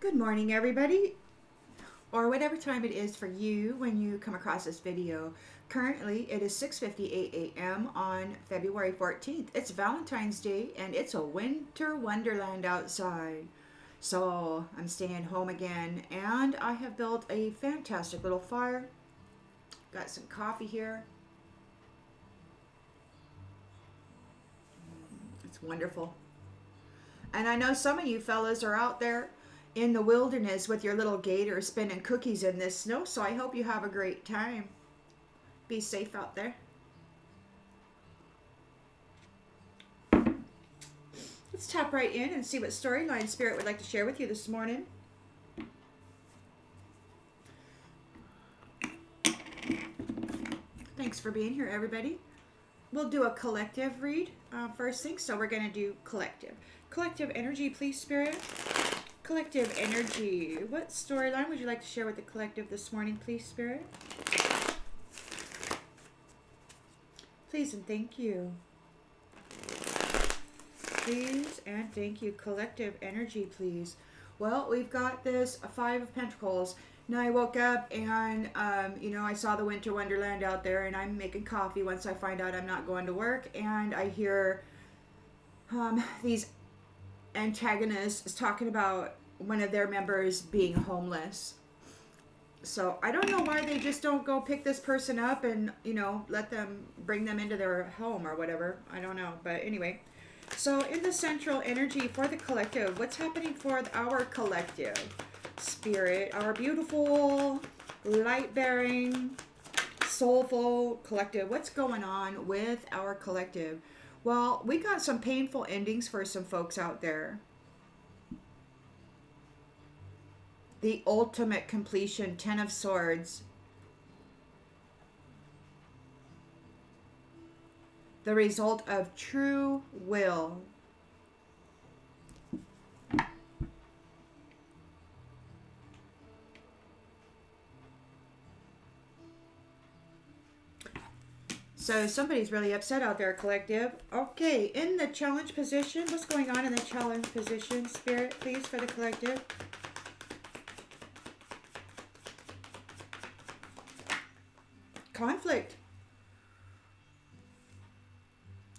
Good morning, everybody, or whatever time it is for you when you come across this video. Currently, it is 6:58 a.m. on February 14th. It's Valentine's Day, and it's a winter wonderland outside. So, I'm staying home again, and I have built a fantastic little fire. Got some coffee here. It's wonderful. And I know some of you fellas are out there in the wilderness with your little gator spinning cookies in this snow, so I hope you have a great time. Be safe out there. Let's tap right in and see what storyline Spirit would like to share with you this morning. Thanks for being here, everybody. We'll do a collective read first thing, so we're going to do collective. Collective energy, please, Spirit. Collective energy. What storyline would you like to share with the collective this morning, please, Spirit? Please and thank you. Please and thank you. Collective energy, please. Well, we've got this Five of Pentacles. Now I woke up and, I saw the winter wonderland out there, and I'm making coffee once I find out I'm not going to work, and I hear these antagonists talking about one of their members being homeless. So I don't know why they just don't go pick this person up and, let them bring them into their home or whatever. I don't know. But anyway, so in the central energy for the collective, what's happening for our collective Spirit, our beautiful, light-bearing, soulful collective? What's going on with our collective? Well, we got some painful endings for some folks out there. The ultimate completion, Ten of Swords. The result of true will. So somebody's really upset out there, collective. Okay, in the challenge position, what's going on in the challenge position, Spirit, please, for the collective? Conflict.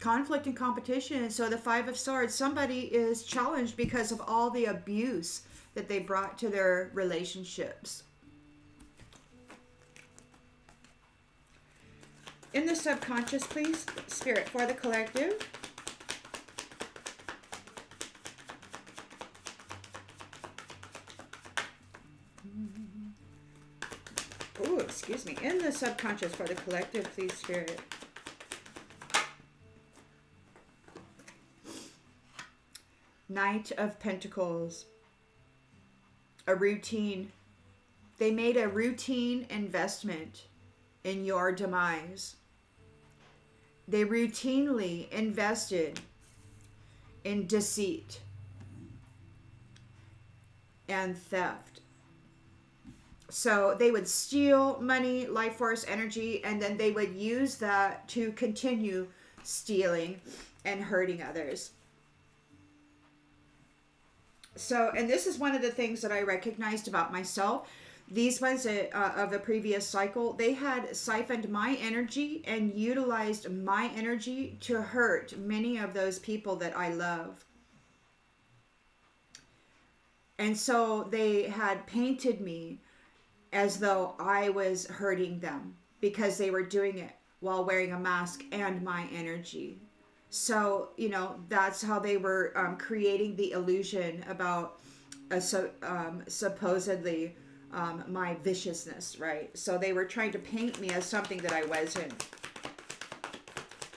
Conflict and competition. And so the Five of Swords, somebody is challenged because of all the abuse that they brought to their relationships. In the subconscious, please, Spirit, for the collective. Oh, excuse me. In the subconscious for the collective, please, Spirit. Knight of Pentacles. A routine. They made a routine investment in your demise. They routinely invested in deceit and theft. So they would steal money, life force, energy, and then they would use that to continue stealing and hurting others. So, and this is one of the things that I recognized about myself. These ones of the previous cycle, they had siphoned my energy and utilized my energy to hurt many of those people that I love. And so they had painted me as though I was hurting them because they were doing it while wearing a mask and my energy. So, that's how they were creating the illusion about supposedly my viciousness, right? So they were trying to paint me as something that I wasn't.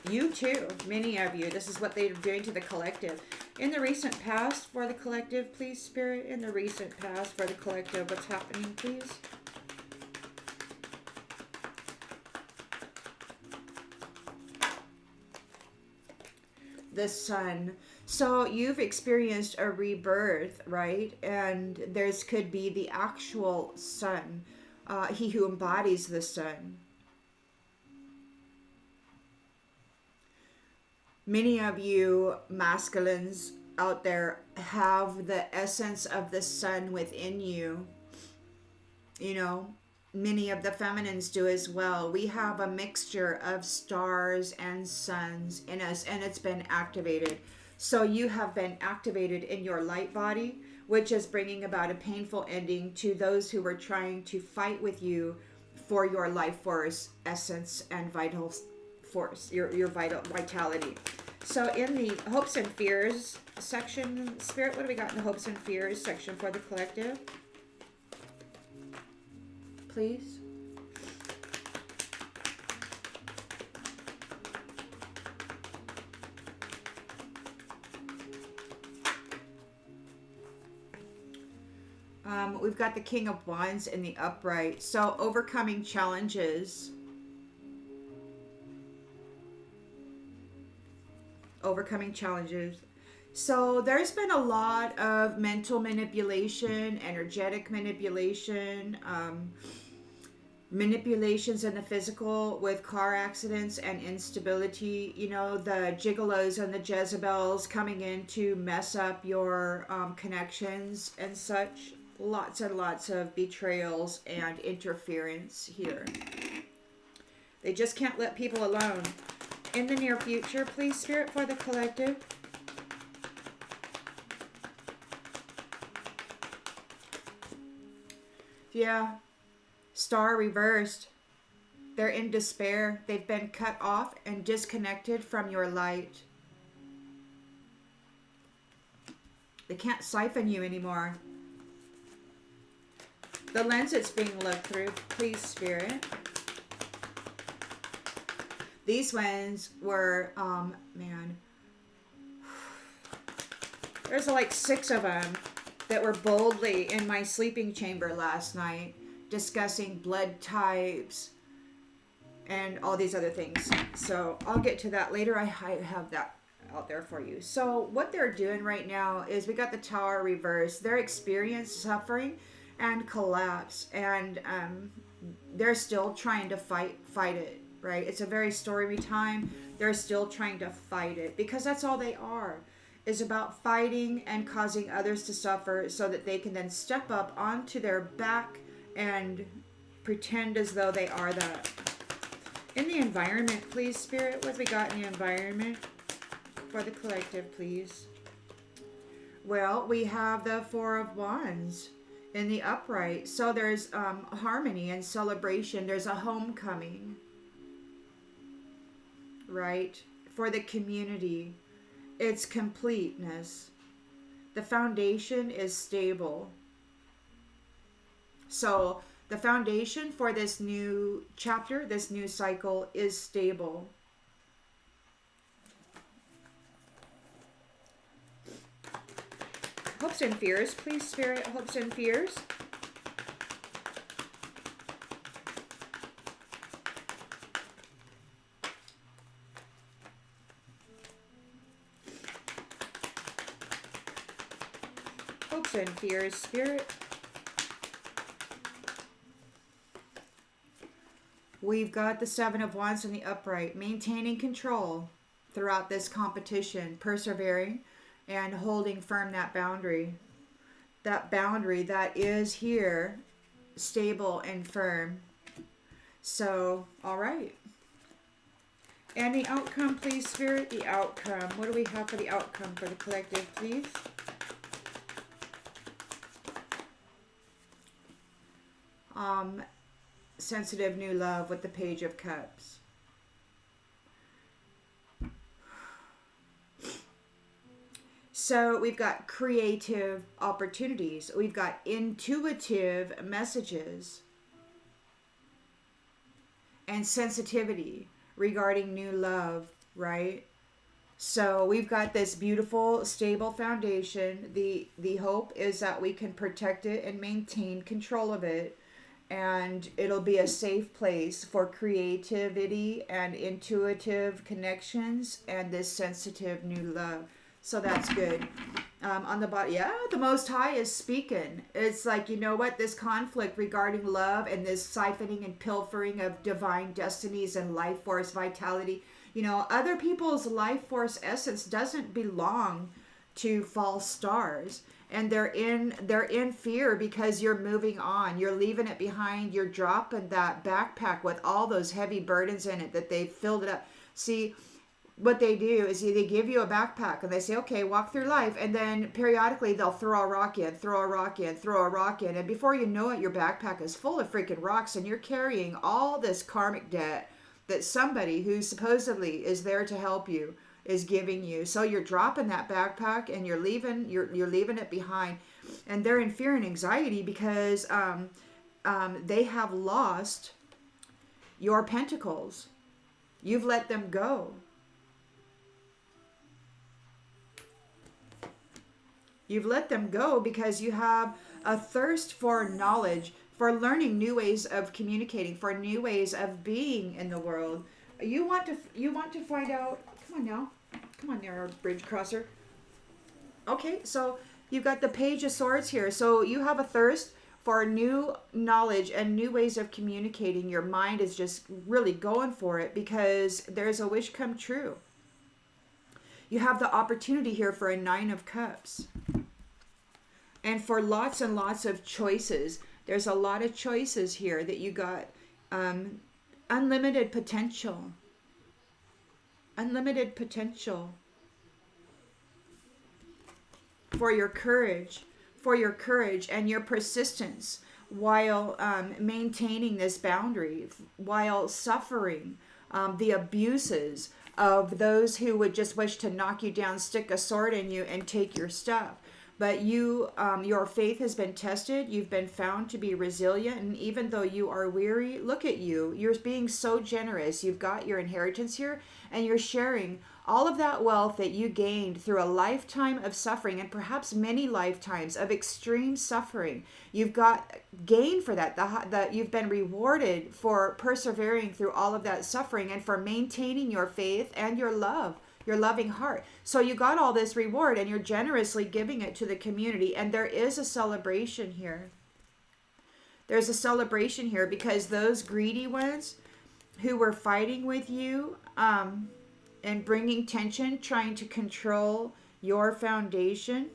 You too, many of you. This is what they're doing to the collective. In the recent past for the collective, please, Spirit. In the recent past for the collective, what's happening, please? The Sun. So you've experienced a rebirth, right? And there's could be the actual Sun, he who embodies the Sun. Many of you masculines out there have the essence of the sun within you. You know, many of the feminines do as well. We have a mixture of stars and suns in us, and it's been activated. So you have been activated in your light body, which is bringing about a painful ending to those who were trying to fight with you for your life force, essence, and vital force, your vitality. So in the hopes and fears section, Spirit, what do we got in the hopes and fears section for the collective? Please. We've got the King of Wands in the upright. So overcoming challenges. Overcoming challenges. So there's been a lot of mental manipulation, energetic manipulation, manipulations in the physical with car accidents and instability. You know, the gigolos and the Jezebels coming in to mess up your connections and such. Lots and lots of betrayals and interference here. They just can't let people alone. In the near future, please, Spirit, for the collective. Yeah. Star reversed. They're in despair. They've been cut off and disconnected from your light. They can't siphon you anymore. The lens it's being looked through, please, Spirit. These ones were, man. There's like 6 of them that were boldly in my sleeping chamber last night discussing blood types and all these other things. So I'll get to that later. I have that out there for you. So what they're doing right now is we got the Tower reversed. They're experiencing suffering and collapse, and they're still trying to fight it, right? It's a very stormy time. They're still trying to fight it because that's all they are, is about fighting and causing others to suffer so that they can then step up onto their back and pretend as though they are that. In the environment, please, Spirit, what have we got in the environment for the collective, please? Well, we have the 4 of Wands in the upright. So there's harmony and celebration. There's a homecoming, right? For the community. It's completeness. The foundation is stable. So the foundation for this new chapter, this new cycle, is stable. Hopes and fears, please, Spirit. Hopes and fears. Hopes and fears, Spirit. We've got the 7 of Wands in the upright, maintaining control throughout this competition, persevering and holding firm that boundary. That boundary that is here, stable and firm. So, all right. And the outcome, please, Spirit, the outcome. What do we have for the outcome for the collective, please? Sensitive new love with the Page of Cups. So we've got creative opportunities. We've got intuitive messages and sensitivity regarding new love, right? So we've got this beautiful, stable foundation. The hope is that we can protect it and maintain control of it. And it'll be a safe place for creativity and intuitive connections and this sensitive new love. So that's good. On the bottom, yeah, the Most High is speaking. It's like, you know what? This conflict regarding love and this siphoning and pilfering of divine destinies and life force vitality. You know, other people's life force essence doesn't belong to false stars. And they're in fear because you're moving on. You're leaving it behind. You're dropping that backpack with all those heavy burdens in it that they've filled it up. See, what they do is they give you a backpack and they say, okay, walk through life. And then periodically they'll throw a rock in, throw a rock in, throw a rock in. And before you know it, your backpack is full of freaking rocks and you're carrying all this karmic debt that somebody who supposedly is there to help you is giving you. So you're dropping that backpack and you're leaving it behind. And they're in fear and anxiety because they have lost your pentacles. You've let them go. You've let them go because you have a thirst for knowledge, for learning new ways of communicating, for new ways of being in the world. You want to find out. Come on now. Come on there, bridge crosser. Okay, so you've got the Page of Swords here. So you have a thirst for new knowledge and new ways of communicating. Your mind is just really going for it because there's a wish come true. You have the opportunity here for a Nine of Cups. And for lots and lots of choices. There's a lot of choices here that you got. Unlimited potential. Unlimited potential. For your courage. For your courage and your persistence. While maintaining this boundary. While suffering the abuses of those who would just wish to knock you down, stick a sword in you, and take your stuff. But you, your faith has been tested. You've been found to be resilient. And even though you are weary, look at you. You're being so generous. You've got your inheritance here and you're sharing all of that wealth that you gained through a lifetime of suffering and perhaps many lifetimes of extreme suffering. You've got gain for that. You've been rewarded for persevering through all of that suffering and for maintaining your faith and your love. Your loving heart. So you got all this reward and you're generously giving it to the community. And there is a celebration here. There's a celebration here because those greedy ones who were fighting with you and bringing tension, trying to control your foundation,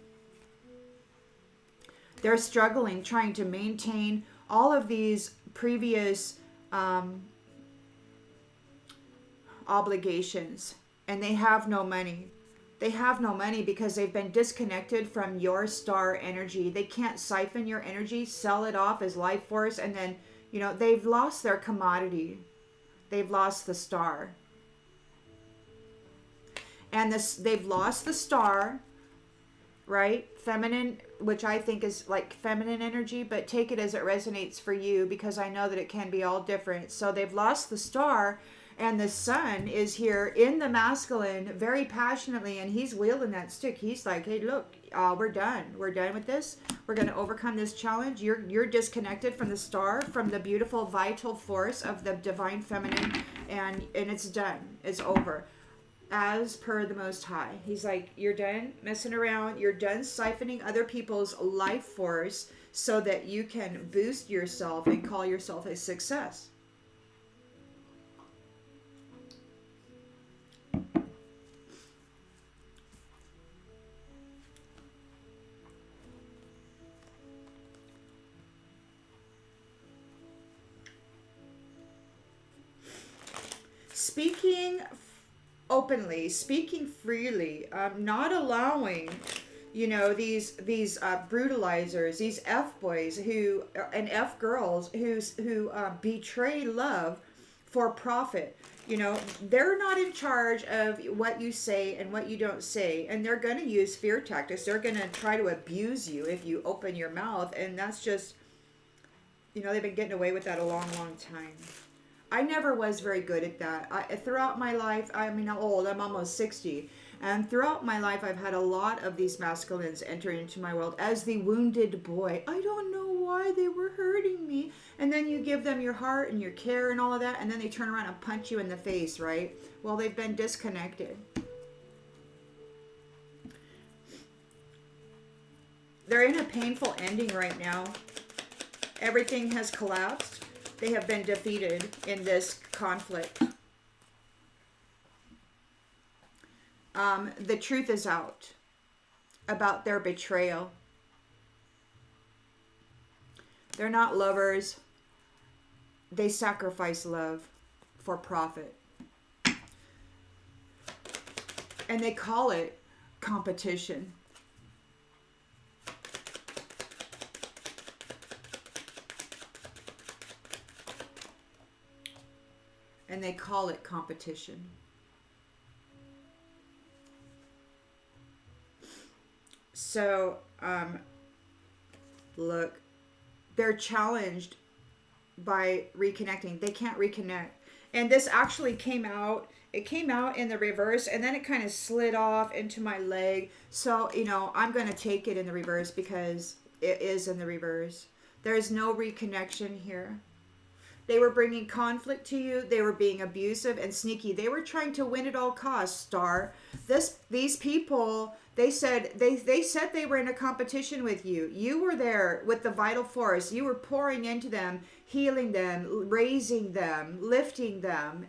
they're struggling, trying to maintain all of these previous obligations. And they have no money. They have no money because they've been disconnected from your star energy. They can't siphon your energy, sell it off as life force, and then, they've lost their commodity. They've lost the star. And they've lost the star, right? Feminine, which I think is like feminine energy, but take it as it resonates for you because I know that it can be all different. So they've lost the star. And the sun is here in the masculine very passionately, and he's wielding that stick. He's like, hey, look, we're done. We're done with this. We're going to overcome this challenge. You're disconnected from the star, from the beautiful vital force of the divine feminine, and it's done. It's over. As per the Most High. He's like, you're done messing around. You're done siphoning other people's life force so that you can boost yourself and call yourself a success. Speaking openly, speaking freely, not allowing, these brutalizers, these F boys and F girls who betray love for profit. They're not in charge of what you say and what you don't say, and they're going to use fear tactics. They're going to try to abuse you if you open your mouth, and that's just, they've been getting away with that a long, long time. I never was very good at that. Throughout my life, I'm old, I'm almost 60. And throughout my life, I've had a lot of these masculines enter into my world as the wounded boy. I don't know why they were hurting me. And then you give them your heart and your care and all of that, and then they turn around and punch you in the face, right? Well, they've been disconnected. They're in a painful ending right now. Everything has collapsed. They have been defeated in this conflict. The truth is out. about their betrayal. They're not lovers. They sacrifice love for profit. And they call it competition. And they call it competition. So, look, they're challenged by reconnecting. They can't reconnect. And this actually came out. It came out in the reverse, and then it kind of slid off into my leg. So, I'm going to take it in the reverse because it is in the reverse. There's no reconnection here. They were bringing conflict to you. They were being abusive and sneaky. They were trying to win at all costs, Star. These people, they said they were in a competition with you. You were there with the vital force. You were pouring into them, healing them, raising them, lifting them,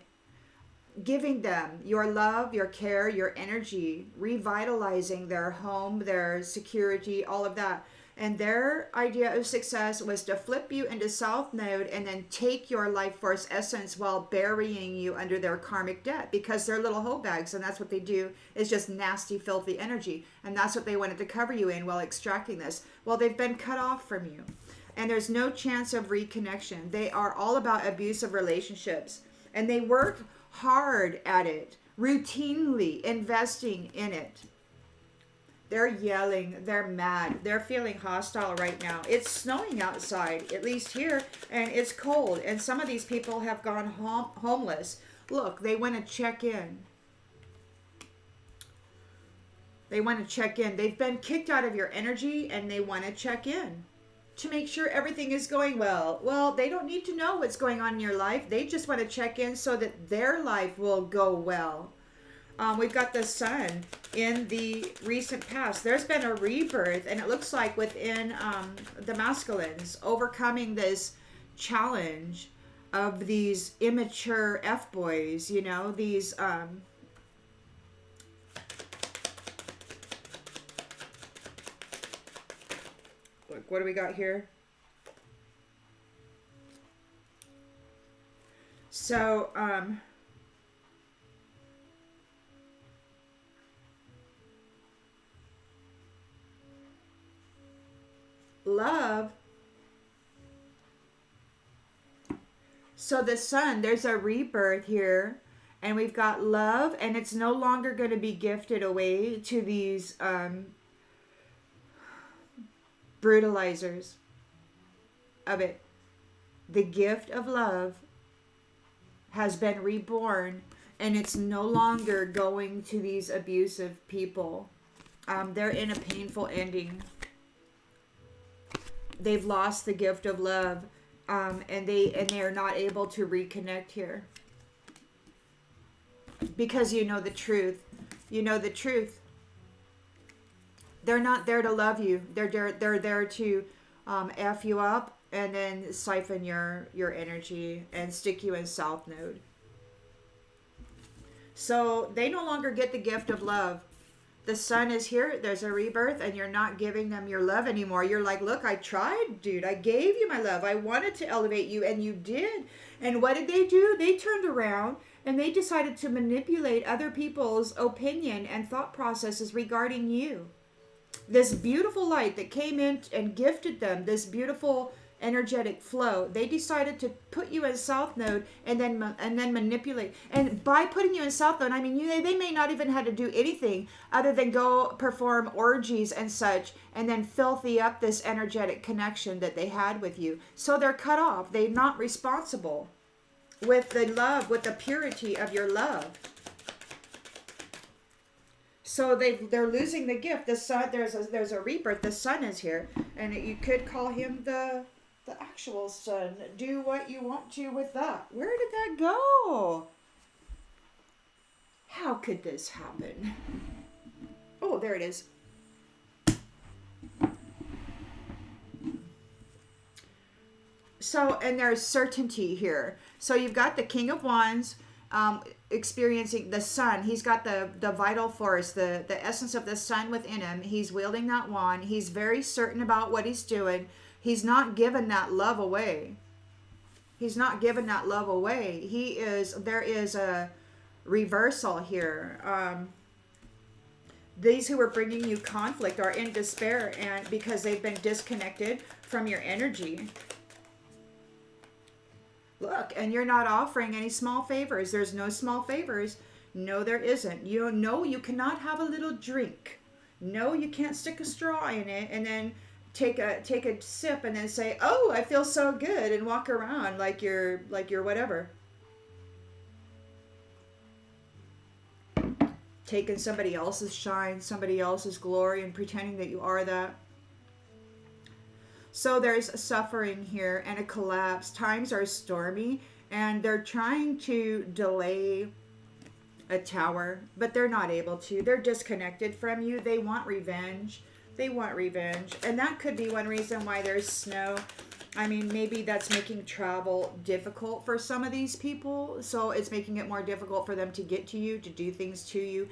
giving them your love, your care, your energy, revitalizing their home, their security, all of that. And their idea of success was to flip you into South Node and then take your life force essence while burying you under their karmic debt, because they're little hoe bags, and that's what they do, is just nasty, filthy energy. And that's what they wanted to cover you in while extracting this. Well, they've been cut off from you. And there's no chance of reconnection. They are all about abusive relationships. And they work hard at it, routinely investing in it. They're yelling, they're mad, they're feeling hostile right now. It's snowing outside, at least here, and it's cold. And some of these people have gone homeless. Look, they want to check in. They want to check in. They've been kicked out of your energy, and they want to check in to make sure everything is going well. Well, they don't need to know what's going on in your life. They just want to check in so that their life will go well. We've got the sun in the recent past. There's been a rebirth, and it looks like within the masculines, overcoming this challenge of these immature F-boys, these... Look, what do we got here? So, love. So the sun, there's a rebirth here, and we've got love, and it's no longer going to be gifted away to these brutalizers of it. The gift of love has been reborn, and it's no longer going to these abusive people. They're in a painful ending. They've lost the gift of love, and they are not able to reconnect here, because you know the truth. You know the truth. They're not there to love you. They're there to F you up and then siphon your energy and stick you in South Node. So they no longer get the gift of love. The sun is here, there's a rebirth, and you're not giving them your love anymore. You're like, look, I tried, dude. I gave you my love. I wanted to elevate you, and you did. And what did they do? They turned around, and they decided to manipulate other people's opinion and thought processes regarding you. This beautiful light that came in and gifted them, this beautiful energetic flow, they decided to put you in South Node and then manipulate. And by putting you in South Node, I mean, they may not even have to do anything other than go perform orgies and such, and then filthy up this energetic connection that they had with you. So they're cut off. They're not responsible with the love, with the purity of your love. So they're losing the gift. The sun, there's a rebirth. The sun is here, and you could call him the actual sun. Do what you want to with that. Where did that go? How could this happen? Oh, there it is. So, and there's certainty here. So you've got the King of Wands, experiencing the sun. He's got the vital force, the essence of the sun within him. He's wielding that wand. He's very certain about what he's doing. He's not giving that love away. He's not giving that love away. There is a reversal here. These who are bringing you conflict are in despair, and because they've been disconnected from your energy. Look, and you're not offering any small favors. There's no small favors. No, there isn't. You cannot have a little drink. No, you can't stick a straw in it and then take a sip and then say, "Oh, I feel so good," and walk around like you're whatever. Taking somebody else's shine, somebody else's glory, and pretending that you are that. So there's suffering here and a collapse. Times are stormy, and they're trying to delay a tower, but they're not able to. They're disconnected from you. They want revenge. They want revenge. And that could be one reason why there's snow. I mean, maybe that's making travel difficult for some of these people. So it's making it more difficult for them to get to you, to do things to you.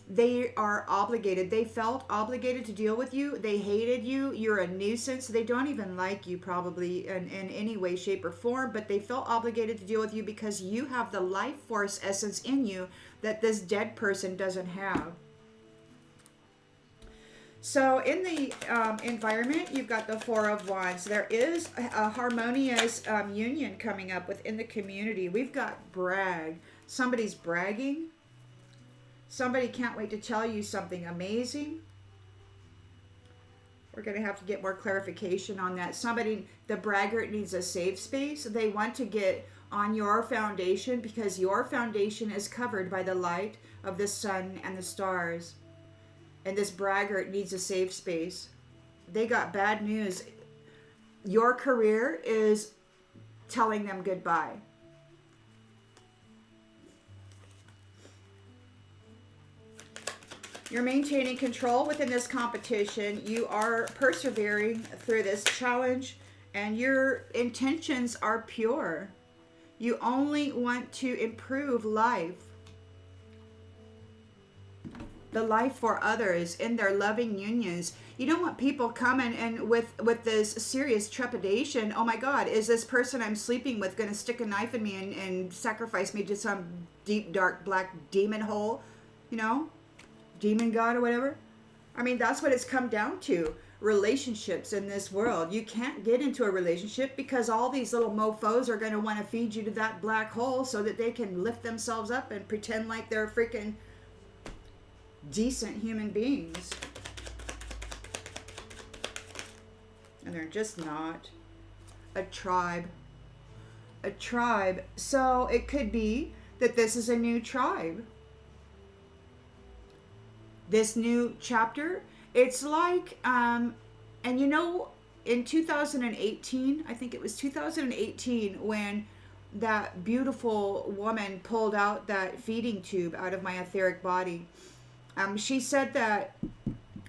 They are obligated. They felt obligated to deal with you. They hated you. You're a nuisance. They don't even like you probably in any way, shape, or form, but they felt obligated to deal with you because you have the life force essence in you that this dead person doesn't have. So in the environment, you've got the Four of Wands. There is a harmonious union coming up within the community. We've got brag. Somebody's bragging. Somebody can't wait to tell you something amazing. We're going to have to get more clarification on that. The braggart needs a safe space. They want to get on your foundation because your foundation is covered by the light of the sun and the stars. And this braggart needs a safe space. They got bad news. Your career is telling them goodbye. You're maintaining control within this competition. You are persevering through this challenge, and your intentions are pure. You only want to improve life. The life for others in their loving unions. You don't want people coming and with this serious trepidation. Oh my God, is this person I'm sleeping with going to stick a knife in me and sacrifice me to some deep, dark, black demon hole? You know? Demon god or whatever. I mean, that's what it's come down to. Relationships in this world. You can't get into a relationship because all these little mofos are going to want to feed you to that black hole so that they can lift themselves up and pretend like they're freaking decent human beings. And they're just not. A tribe. A tribe. So it could be that this is a new tribe. This new chapter, it's like, and you know, in 2018, I think it was 2018, when that beautiful woman pulled out that feeding tube out of my etheric body, she said that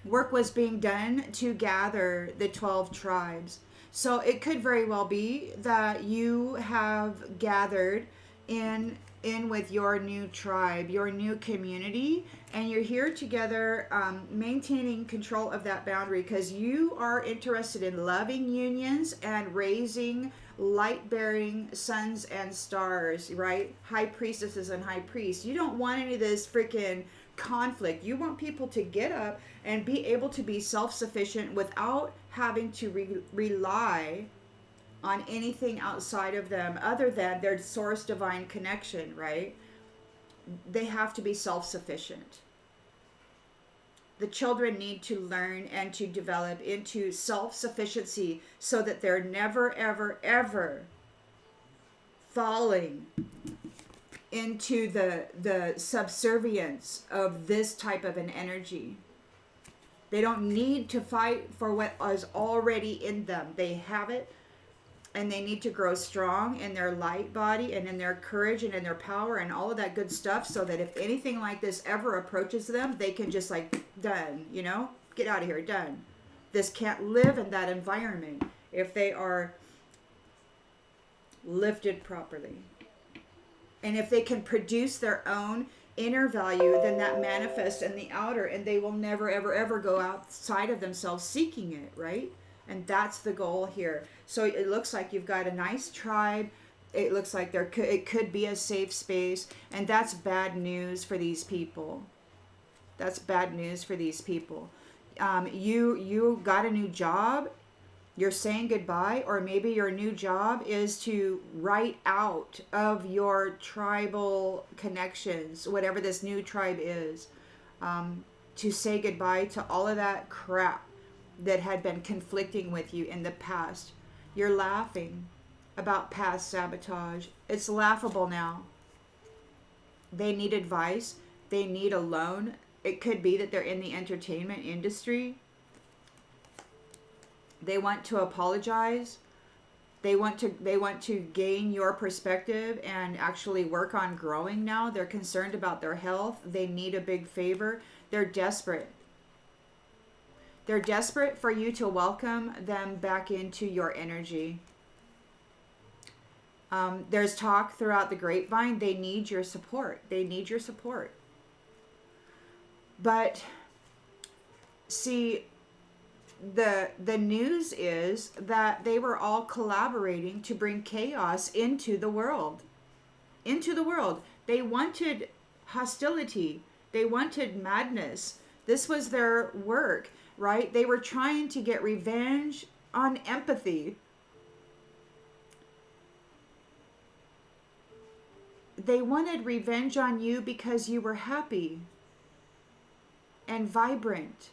work was being done to gather the 12 tribes. So it could very well be that you have gathered in with your new tribe, your new community, and you're here together maintaining control of that boundary because you are interested in loving unions and raising light-bearing sons and stars, right? High priestesses and high priests. You don't want any of this freaking conflict. You want people to get up and be able to be self-sufficient without having to rely on anything outside of them other than their source divine connection, right? They have to be self-sufficient. The children need to learn and to develop into self-sufficiency so that they're never, ever, ever falling into the subservience of this type of an energy. They don't need to fight for what is already in them. They have it. And they need to grow strong in their light body and in their courage and in their power and all of that good stuff so that if anything like this ever approaches them, they can just like, done, you know? Get out of here, done. This can't live in that environment if they are lifted properly. And if they can produce their own inner value, then that manifests in the outer, and they will never, ever, ever go outside of themselves seeking it, right? And that's the goal here. So it looks like you've got a nice tribe. It looks like it could be a safe space, and that's bad news for these people. That's bad news for these people. You got a new job, you're saying goodbye, or maybe your new job is to write out of your tribal connections, whatever this new tribe is, to say goodbye to all of that crap that had been conflicting with you in the past. You're laughing about past sabotage. It's laughable now. They need advice. They need a loan. It could be that they're in the entertainment industry. They want to apologize. They want to gain your perspective and actually work on growing now. They're concerned about their health. They need a big favor. They're desperate. They're desperate for you to welcome them back into your energy. There's talk throughout the grapevine. They need your support. They need your support. But see, the news is that they were all collaborating to bring chaos into the world. Into the world. They wanted hostility. They wanted madness. This was their work, right? They were trying to get revenge on empathy. They wanted revenge on you because you were happy and vibrant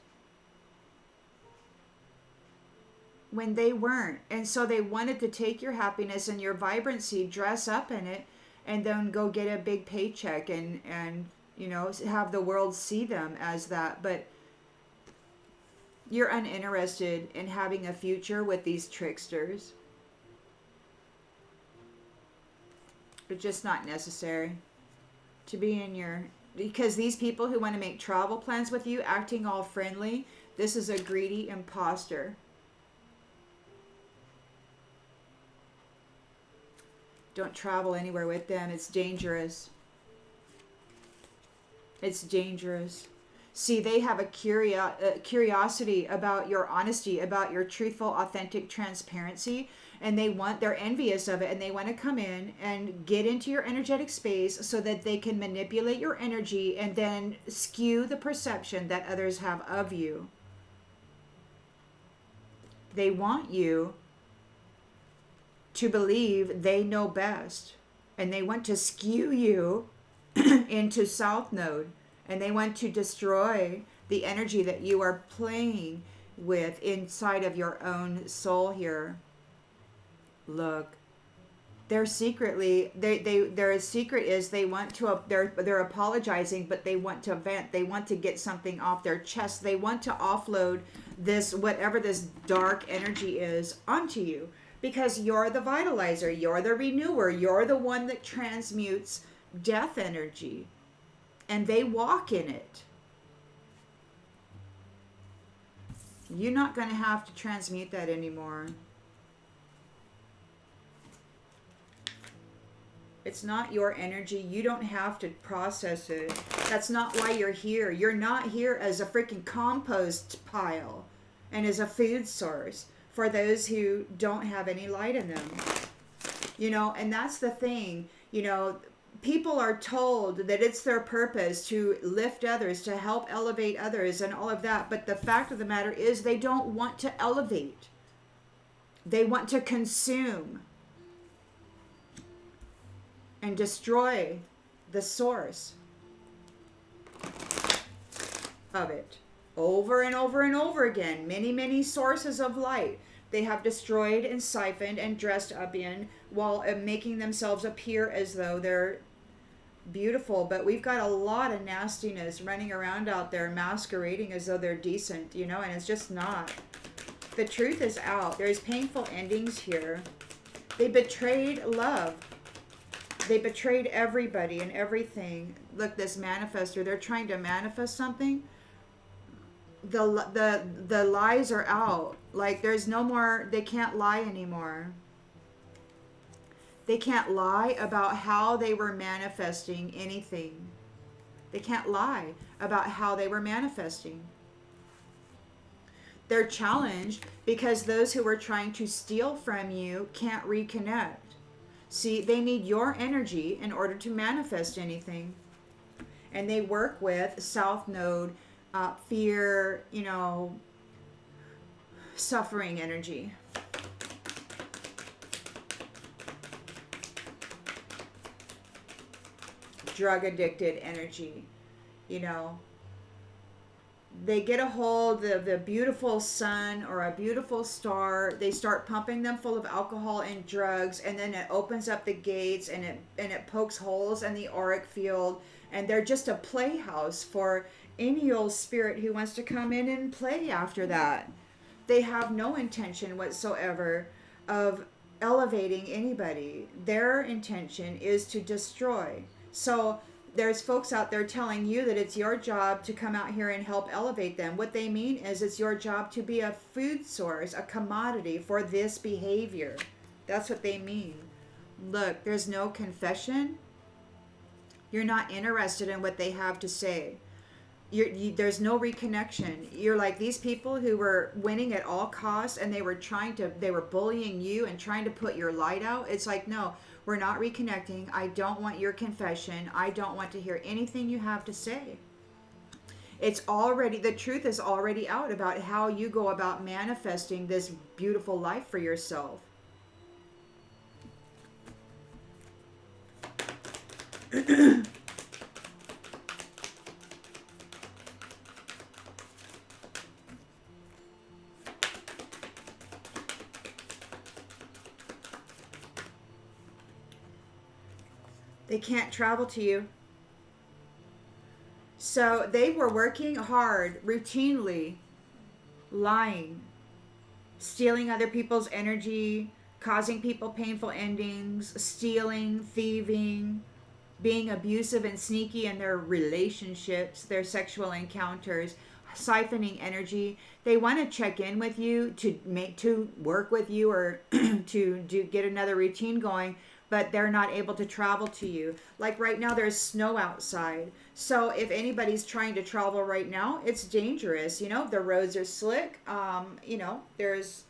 when they weren't. And so they wanted to take your happiness and your vibrancy, dress up in it, and then go get a big paycheck and you know, have the world see them as that. But you're uninterested in having a future with these tricksters. It's just not necessary to be in your... Because these people who want to make travel plans with you, acting all friendly, this is a greedy imposter. Don't travel anywhere with them. It's dangerous. It's dangerous. See, they have a curiosity about your honesty, about your truthful, authentic transparency, and they're envious of it, and they want to come in and get into your energetic space so that they can manipulate your energy and then skew the perception that others have of you. They want you to believe they know best, and they want to skew you into South Node, and they want to destroy the energy that you are playing with inside of your own soul here. Look, they're secretly, their secret is they want to, they're apologizing, but they want to vent. They want to get something off their chest. They want to offload this, whatever this dark energy is, onto you, because you're the vitalizer, you're the renewer, you're the one that transmutes death energy, and they walk in it. You're not going to have to transmute that anymore. It's not your energy. You don't have to process it. That's not why you're here. You're not here as a freaking compost pile and as a food source for those who don't have any light in them. You know, and that's the thing. You know, people are told that it's their purpose to lift others, to help elevate others and all of that. But the fact of the matter is they don't want to elevate. They want to consume and destroy the source of it over and over and over again. Many, many sources of light they have destroyed and siphoned and dressed up in, while making themselves appear as though they're beautiful. But we've got a lot of nastiness running around out there masquerading as though they're decent, you know, and it's just not. The truth is out. There's painful endings here. They betrayed love. They betrayed everybody and everything. Look, this manifester, they're trying to manifest something. The lies are out. Like, there's no more, they can't lie anymore. They can't lie about how they were manifesting anything. They can't lie about how they were manifesting. They're challenged because those who are trying to steal from you can't reconnect. See, they need your energy in order to manifest anything. And they work with South Node, fear, suffering energy. Drug addicted energy, they get a hold of the beautiful sun or a beautiful star, they start pumping them full of alcohol and drugs, and then it opens up the gates and it pokes holes in the auric field, and they're just a playhouse for any old spirit who wants to come in and play after that. They have no intention whatsoever of elevating anybody. Their intention is to destroy. So there's folks out there telling you that it's your job to come out here and help elevate them. What they mean is it's your job to be a food source, a commodity for this behavior. That's what they mean. Look, there's no confession. You're not interested in what they have to say. There's no reconnection. You're like these people who were winning at all costs, and they were bullying you and trying to put your light out. It's like, no, we're not reconnecting. I don't want your confession. I don't want to hear anything you have to say. The truth is already out about how you go about manifesting this beautiful life for yourself. They can't travel to you. So they were working hard, routinely, lying, stealing other people's energy, causing people painful endings, stealing, thieving, being abusive and sneaky in their relationships, their sexual encounters, siphoning energy. They want to check in with you to work with you or to get another routine going, but they're not able to travel to you. Like right now, there's snow outside. So if anybody's trying to travel right now, it's dangerous. The roads are slick. There's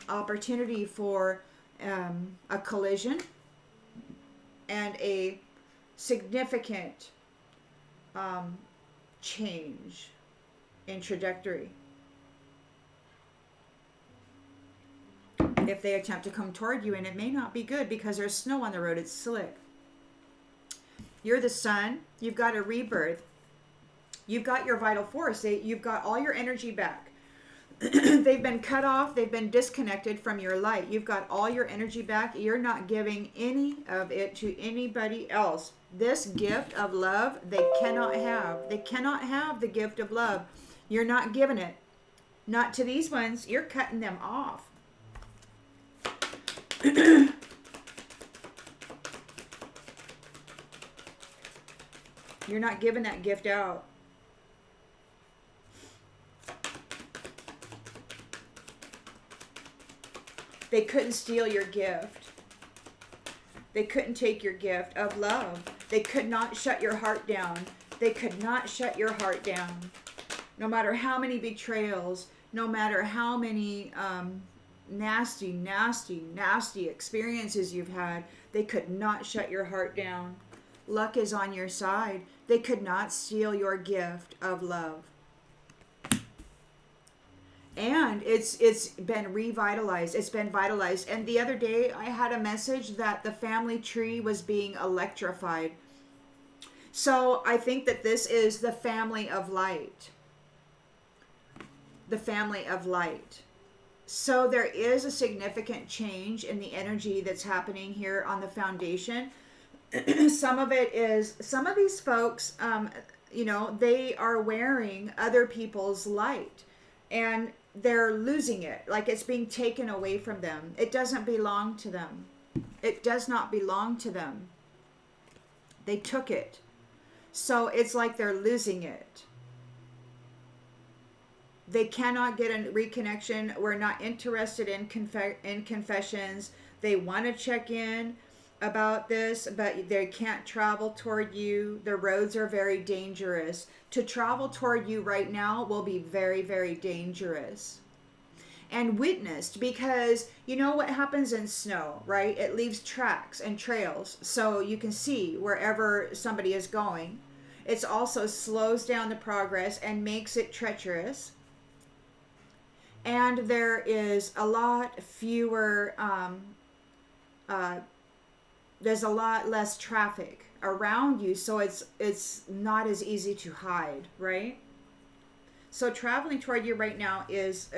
opportunity for a collision and a significant change in trajectory. If they attempt to come toward you, and it may not be good because there's snow on the road, it's slick. You're the sun, you've got a rebirth, you've got your vital force, you've got all your energy back. They've been cut off, they've been disconnected from your light. You've got all your energy back. You're not giving any of it to anybody else. This gift of love, they cannot have. They cannot have the gift of love. You're not giving it. Not to these ones. You're cutting them off. You're not giving that gift out. They couldn't steal your gift. They couldn't take your gift of love. They could not shut your heart down. They could not shut your heart down. No matter how many betrayals, no matter how many nasty experiences you've had, they could not shut your heart down. Luck is on your side. They could not steal your gift of love. And it's been revitalized. It's been vitalized. And the other day I had a message that the family tree was being electrified. So I think that this is the family of light. The family of light. So there is a significant change in the energy that's happening here on the foundation. Some of these folks, they are wearing other people's light, and they're losing it. Like it's being taken away from them. It doesn't belong to them. It does not belong to them. They took it. So it's like they're losing it. They cannot get a reconnection. We're not interested in confessions. They want to check in about this, but they can't travel toward you. The roads are very dangerous. To travel toward you right now will be very, very dangerous. And witnessed, because you know what happens in snow, right? It leaves tracks and trails so you can see wherever somebody is going. It also slows down the progress and makes it treacherous. And there is a lot fewer uh, there's a lot less traffic around you, so it's not as easy to hide, right? So traveling toward you right now is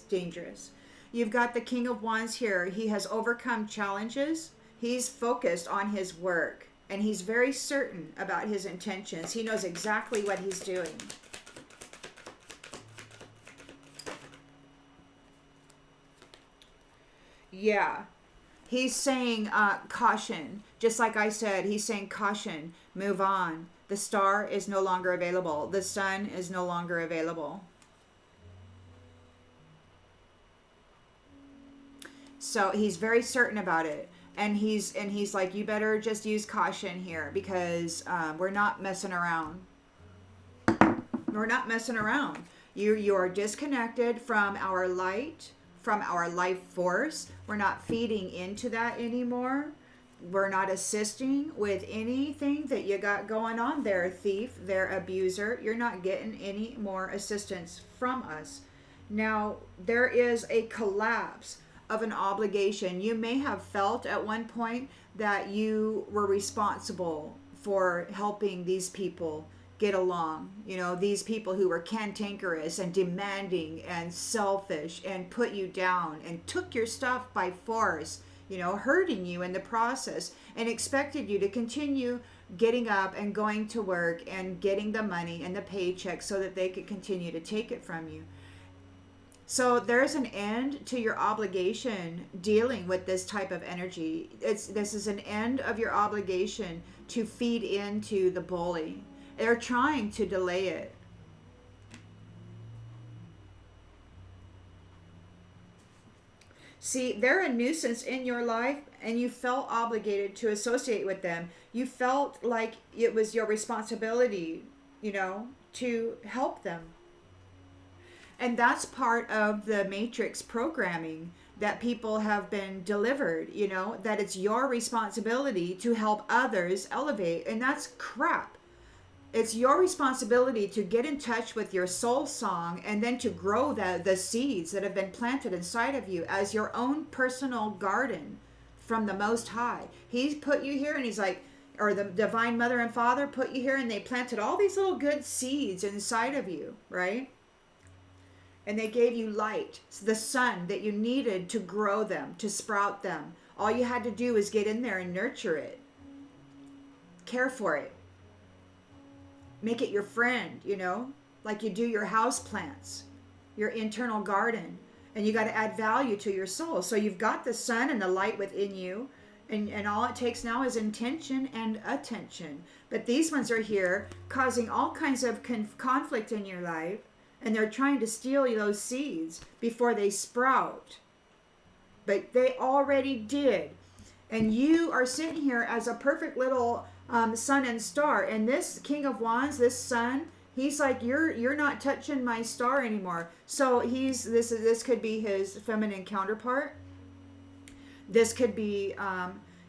dangerous. You've got the King of Wands here. He has overcome challenges. He's focused on his work, and he's very certain about his intentions. He knows exactly what he's doing. Yeah. He's saying caution. Just like I said, he's saying caution, move on. The star is no longer available. The sun is no longer available. So he's very certain about it. And he's like, you better just use caution here, because we're not messing around. We're not messing around. You are disconnected from our light, from our life force. We're not feeding into that anymore. We're not assisting with anything that you got going on there, thief, there, abuser. You're not getting any more assistance from us. Now, there is a collapse of an obligation. You may have felt at one point that you were responsible for helping these people get along. You know, these people who were cantankerous and demanding and selfish and put you down and took your stuff by force, you know, hurting you in the process, and expected you to continue getting up and going to work and getting the money and the paycheck so that they could continue to take it from you. So there's an end to your obligation dealing with this type of energy. This is an end of your obligation to feed into the bully. They're trying to delay it. See, they're a nuisance in your life, and you felt obligated to associate with them. You felt like it was your responsibility, you know, to help them. And that's part of the matrix programming that people have been delivered, you know, that it's your responsibility to help others elevate. And that's crap. It's your responsibility to get in touch with your soul song, and then to grow the seeds that have been planted inside of you as your own personal garden from the Most High. He's put you here, and he's like, or the Divine Mother and Father put you here, and they planted all these little good seeds inside of you, right? And they gave you light, the sun that you needed to grow them, to sprout them. All you had to do was get in there and nurture it, care for it, make it your friend, you know, like you do your house plants, your internal garden. And you got to add value to your soul. So you've got the sun and the light within you, and all it takes now is intention and attention. But these ones are here causing all kinds of conflict in your life, and they're trying to steal those seeds before they sprout. But they already did. And you are sitting here as a perfect little sun and star. And this King of Wands, this sun, he's like, you're not touching my star anymore. So this could be his feminine counterpart. This could be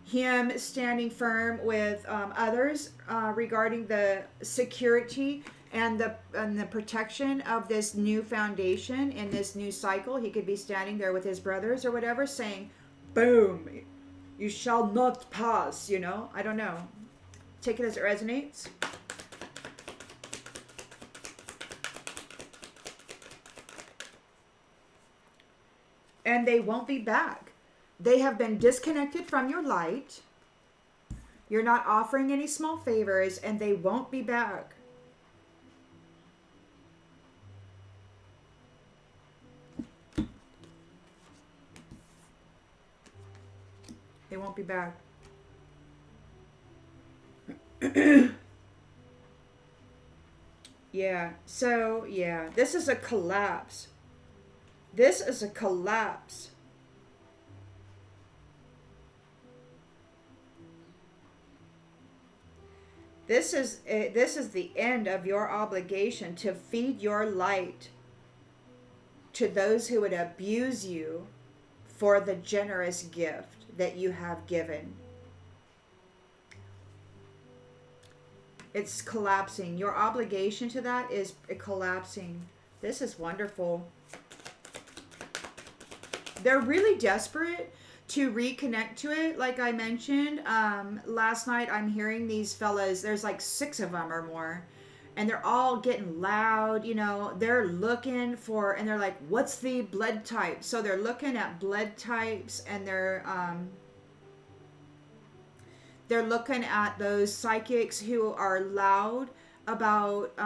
him standing firm with others regarding the security and the protection of this new foundation in this new cycle. He could be standing there with his brothers or whatever, saying, boom, you shall not pass, you know. I don't know. Take it as it resonates. And they won't be back. They have been disconnected from your light. You're not offering any small favors, and they won't be back. They won't be back. Yeah. So, yeah, this is a collapse. This is a collapse. This is the end of your obligation to feed your light to those who would abuse you for the generous gift that you have given. It's collapsing. Your obligation to that is collapsing. This is wonderful. They're really desperate to reconnect to it. Like I mentioned, last night I'm hearing these fellas, there's like 6 of them or more, and they're all getting loud. They're looking for, and they're like, what's the blood type? So they're looking at blood types, and they're looking at those psychics who are loud about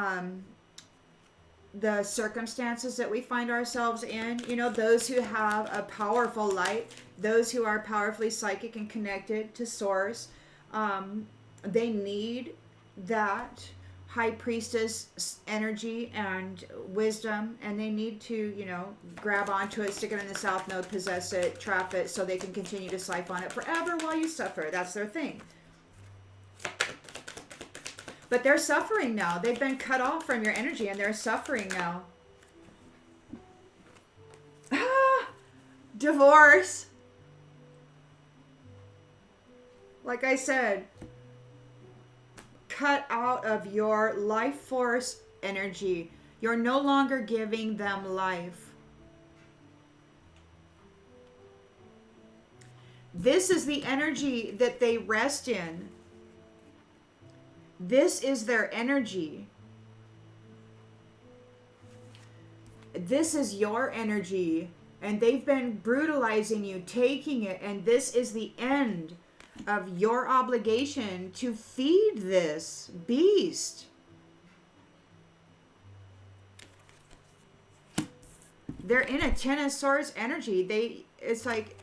the circumstances that we find ourselves in. Those who have a powerful light, those who are powerfully psychic and connected to source. They need that high priestess energy and wisdom, and they need to, grab onto it, stick it in the south node, possess it, trap it, so they can continue to siphon it forever while you suffer. That's their thing. But they're suffering now. They've been cut off from your energy, and they're suffering now. Divorce. Like I said, cut out of your life force energy. You're no longer giving them life. This is the energy that they rest in. This is their energy. This is your energy. And they've been brutalizing you, taking it. And this is the end of your obligation to feed this beast. They're in a 10 of Swords energy. It's like,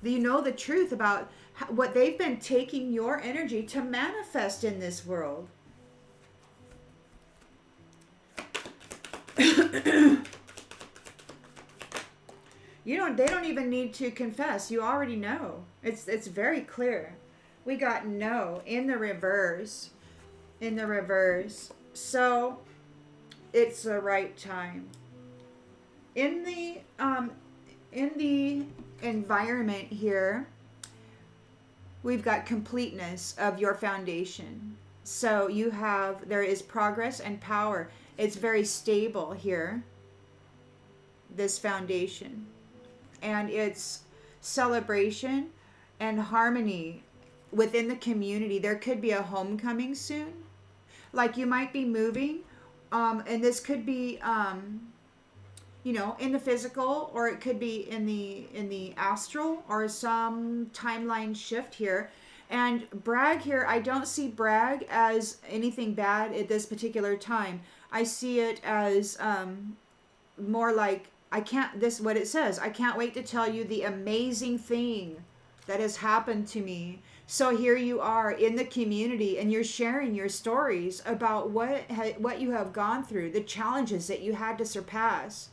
the truth about what they've been taking your energy to manifest in this world. They don't even need to confess. You already know. It's very clear. We got no in the reverse. In the reverse. So it's the right time. In the environment here, we've got completeness of your foundation. So there is progress and power. It's very stable here, this foundation. And it's celebration and harmony within the community. There could be a homecoming soon. Like you might be moving, and this could be, in the physical, or it could be in the astral, or some timeline shift here. And brag here, I don't see brag as anything bad at this particular time. I see it as more like, what it says, I can't wait to tell you the amazing thing that has happened to me. So here you are in the community, and you're sharing your stories about what you have gone through, the challenges that you had to surpass,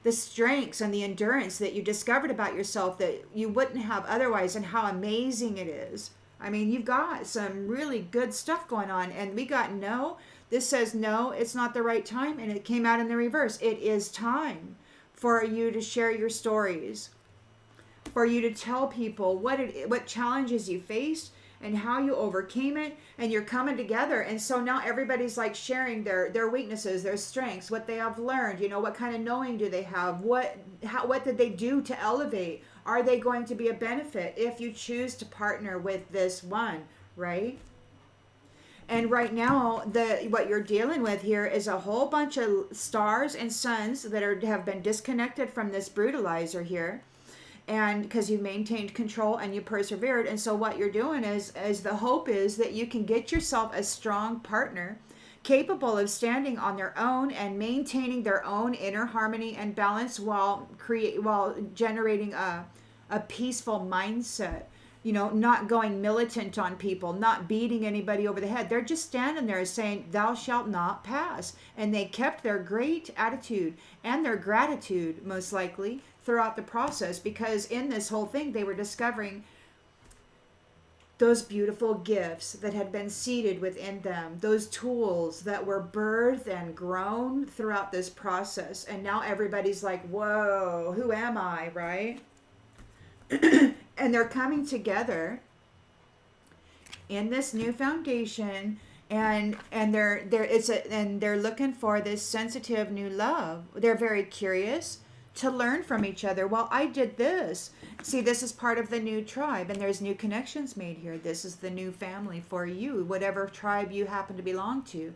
the strengths and the endurance that you discovered about yourself that you wouldn't have otherwise, and how amazing it is. I mean, you've got some really good stuff going on, and we got no. This says no, it's not the right time, and it came out in the reverse. It is time for you to share your stories, for you to tell people what challenges you faced and how you overcame it, and you're coming together. And so now everybody's like sharing their weaknesses, their strengths, what they have learned, what kind of knowing do they have, what did they do to elevate, are they going to be a benefit if you choose to partner with this one, right? And right now, what you're dealing with here is a whole bunch of stars and suns that have been disconnected from this brutalizer here. And because you've maintained control and you persevered. And so what you're doing is the hope is that you can get yourself a strong partner capable of standing on their own and maintaining their own inner harmony and balance while generating a peaceful mindset. not going militant on people, not beating anybody over the head. They're just standing there saying, thou shalt not pass. And they kept their great attitude and their gratitude, most likely, throughout the process, because in this whole thing, they were discovering those beautiful gifts that had been seated within them, those tools that were birthed and grown throughout this process. And now everybody's like, whoa, who am I, right? And they're coming together in this new foundation, and they're looking for this sensitive new love. They're very curious to learn from each other. Well, I did this. See, this is part of the new tribe, and there's new connections made here. This is the new family for you, whatever tribe you happen to belong to.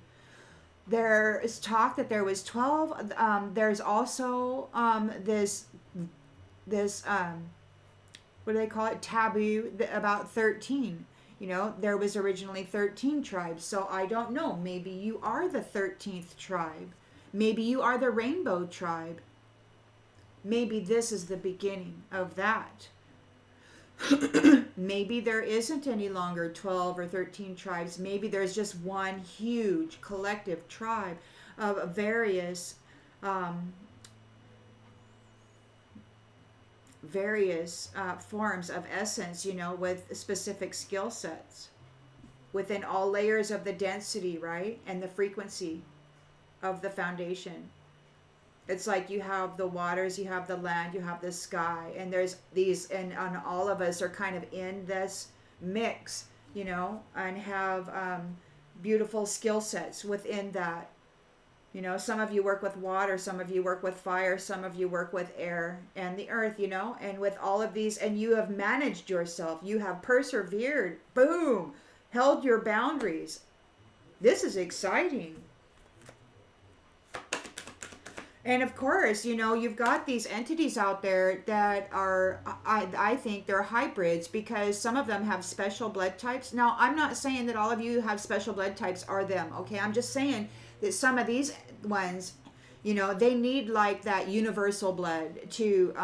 There is talk that there was 12. There's also this what do they call it? Taboo about 13. There was originally 13 tribes. So I don't know. Maybe you are the 13th tribe. Maybe you are the rainbow tribe. Maybe this is the beginning of that. Maybe there isn't any longer 12 or 13 tribes. Maybe there's just one huge collective tribe of various forms of essence, with specific skill sets within all layers of the density, right? And the frequency of the foundation. It's like you have the waters, you have the land, you have the sky, and there's these, and all of us are kind of in this mix, and have beautiful skill sets within that. Some of you work with water, some of you work with fire, some of you work with air and the earth, and with all of these, and you have managed yourself, you have persevered, boom, held your boundaries. This is exciting. And of course, you've got these entities out there that are, I think they're hybrids, because some of them have special blood types. Now, I'm not saying that all of you who have special blood types are them, okay? I'm just saying that some of these ones, they need like that universal blood to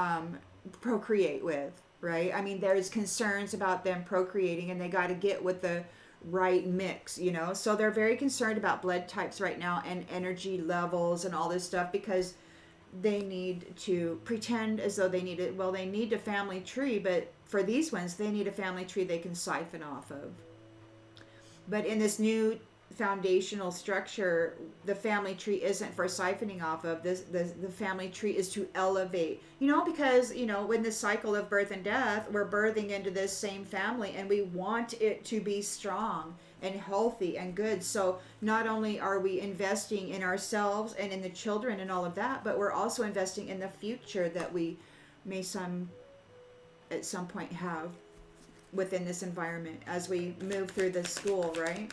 procreate with, right? I mean, there's concerns about them procreating, and they got to get with the right mix, so they're very concerned about blood types right now and energy levels and all this stuff, because they need to pretend as though they need it. Well, they need a family tree, but for these ones, they need a family tree they can siphon off of. But in this new foundational structure, the family tree isn't for siphoning off of. The family tree is to elevate, because when the cycle of birth and death, we're birthing into this same family, and we want it to be strong and healthy and good. So not only are we investing in ourselves and in the children and all of that, but we're also investing in the future that we may at some point have within this environment as we move through the school, right?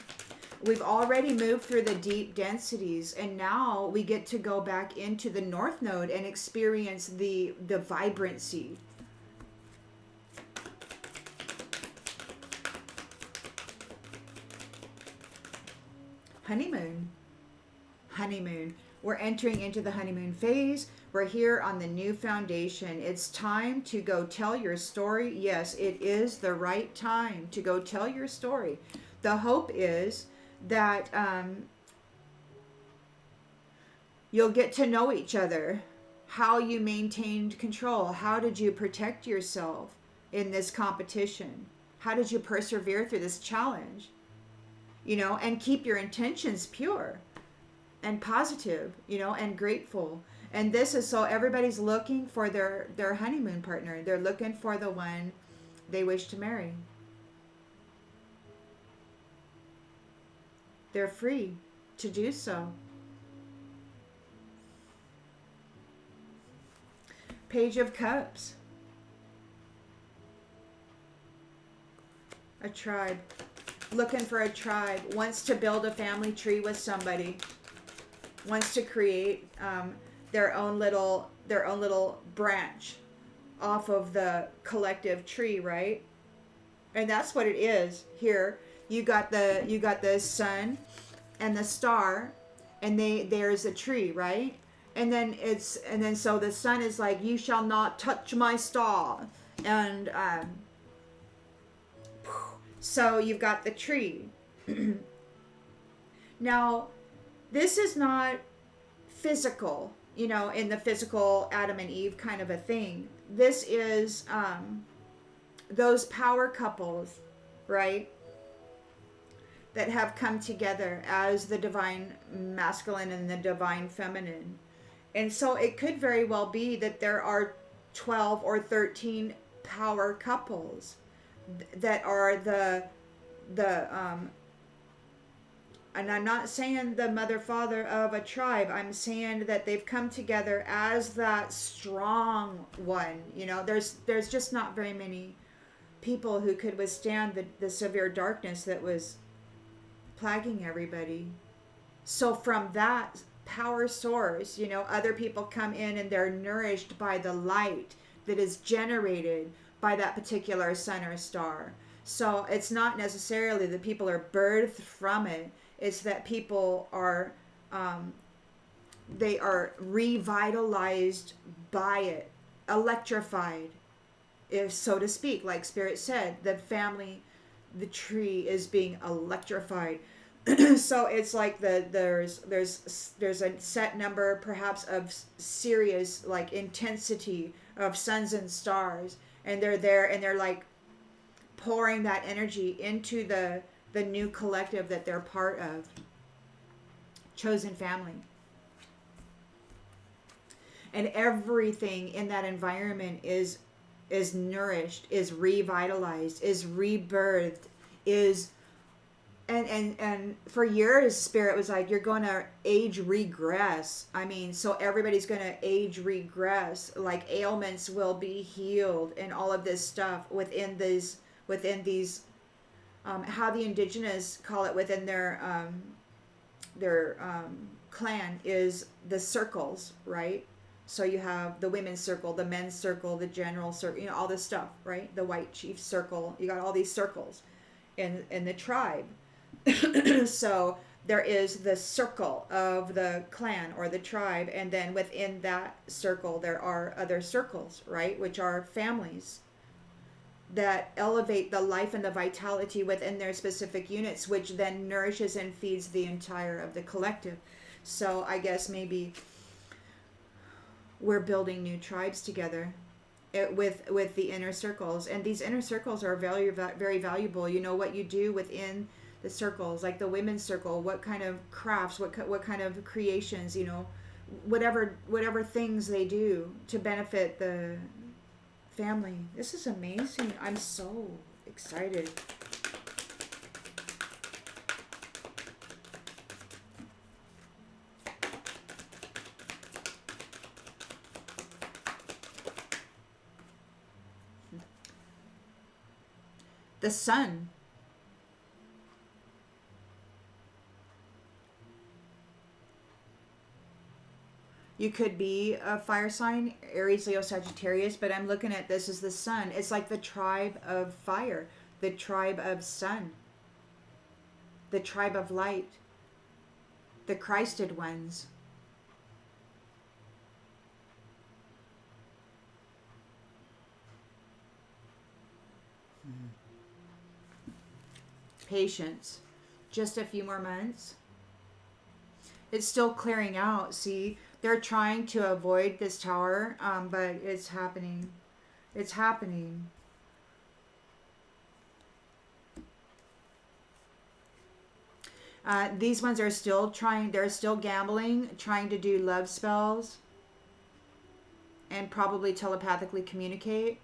We've already moved through the deep densities, and now we get to go back into the North Node and experience the vibrancy. Honeymoon. We're entering into the honeymoon phase. We're here on the new foundation. It's time to go tell your story. Yes, it is the right time to go tell your story. The hope is that you'll get to know each other, how you maintained control, how did you protect yourself in this competition, how did you persevere through this challenge, and keep your intentions pure and positive, and grateful. And this is so everybody's looking for their honeymoon partner. They're looking for the one they wish to marry. They're free to do so. Page of Cups. A tribe. Looking for a tribe. Wants to build a family tree with somebody. Wants to create their own little branch off of the collective tree, right? And that's what it is here. You got the sun and the star, and there's a tree, right? And then so the sun is like, you shall not touch my star, and So you've got the tree. Now, this is not physical, in the physical Adam and Eve kind of a thing. This is those power couples, right? That have come together as the divine masculine and the divine feminine. And so it could very well be that there are 12 or 13 power couples that are the and I'm not saying the mother father of a tribe. I'm saying that they've come together as that strong one. There's just not very many people who could withstand the severe darkness that was plaguing everybody. So from that power source, other people come in and they're nourished by the light that is generated by that particular sun or star. So it's not necessarily that people are birthed from it. It's that people are, they are revitalized by it, electrified, if so to speak. Like Spirit said, the tree is being electrified. So it's like there's a set number perhaps of serious like intensity of suns and stars, and they're there and they're like pouring that energy into the new collective that they're part of, chosen family. And everything in that environment is nourished, is revitalized, is rebirthed, is and for years Spirit was like, you're going to age regress. I mean, so everybody's going to age regress, like ailments will be healed and all of this stuff within these how the indigenous call it within their clan is the circles, right? So you have the women's circle, the men's circle, the general circle, all this stuff, right? The white chief circle. You got all these circles in the tribe. So there is the circle of the clan or the tribe, and then within that circle there are other circles, right? Which are families that elevate the life and the vitality within their specific units, which then nourishes and feeds the entire of the collective. So I guess maybe we're building new tribes together with the inner circles, and these inner circles are very valuable. What you do within the circles, like the women's circle, what kind of crafts, what kind of creations, whatever things they do to benefit the family. This is amazing. I'm so excited. The sun. You could be a fire sign, Aries, Leo, Sagittarius, but I'm looking at this as the sun. It's like the tribe of fire, the tribe of sun, the tribe of light, the Christed ones. Patience. Just a few more months. It's still clearing out. See, they're trying to avoid this tower, but it's happening. It's happening. These ones are still trying. They're still gambling, trying to do love spells, and probably telepathically communicate.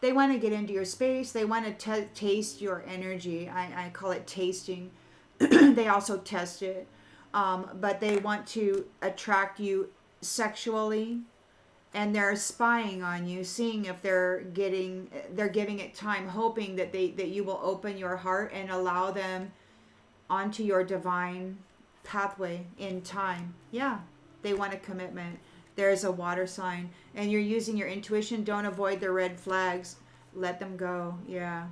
They want to get into your space. They want to taste your energy. I call it tasting. They also test it. But they want to attract you sexually, and they're spying on you, seeing if they're giving it time, hoping that you will open your heart and allow them onto your divine pathway in time. Yeah, they want a commitment. There's a water sign, and you're using your intuition. Don't avoid the red flags. Let them go. Yeah.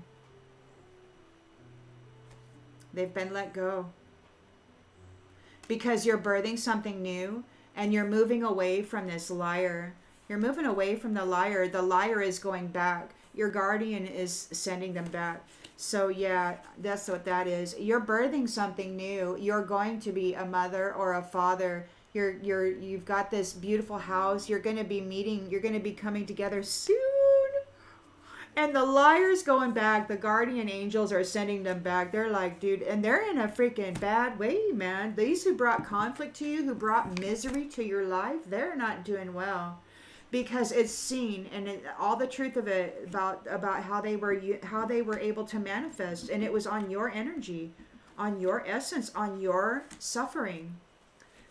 They've been let go. Because you're birthing something new, and you're moving away from this liar. You're moving away from the liar. The liar is going back. Your guardian is sending them back. So yeah, that's what that is. You're birthing something new. You're going to be a mother or a father. You've got this beautiful house. You're going to be meeting. You're going to be coming together soon. And the liar's going back. The guardian angels are sending them back. They're like, dude, and they're in a freaking bad way, man. These who brought conflict to you, who brought misery to your life, they're not doing well. Because it's seen, and all the truth of it about how they were able to manifest, and it was on your energy, on your essence, on your suffering.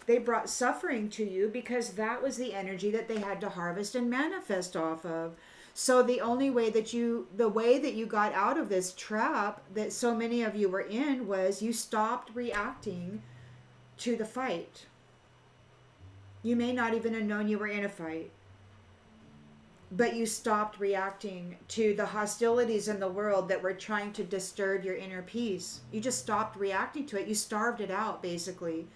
They brought suffering to you because that was the energy that they had to harvest and manifest off of. So the way that you got out of this trap that so many of you were in was you stopped reacting to the fight. You may not even have known you were in a fight. But you stopped reacting to the hostilities in the world that were trying to disturb your inner peace. You just stopped reacting to it. You starved it out, basically.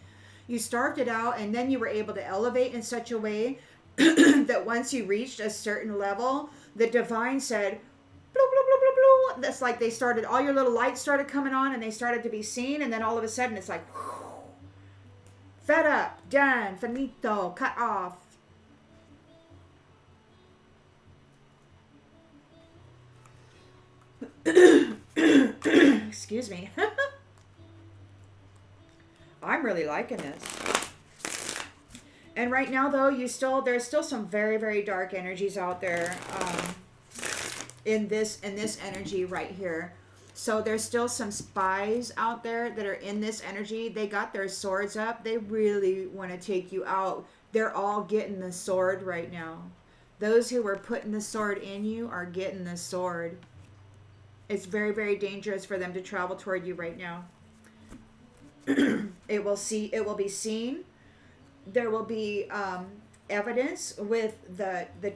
You starved it out, and then you were able to elevate in such a way that once you reached a certain level, the divine said, bloop, bloop, bloop, bloop, bloop. That's like they started, all your little lights started coming on, and they started to be seen, and then all of a sudden it's like, whew, fed up, done, finito, cut off. Excuse me. I'm really liking this. And right now, though, there's still some very, very dark energies out there in this energy right here. So there's still some spies out there that are in this energy. They got their swords up. They really want to take you out. They're all getting the sword right now. Those who were putting the sword in you are getting the sword. It's very, very dangerous for them to travel toward you right now. It will be seen. There will be evidence with the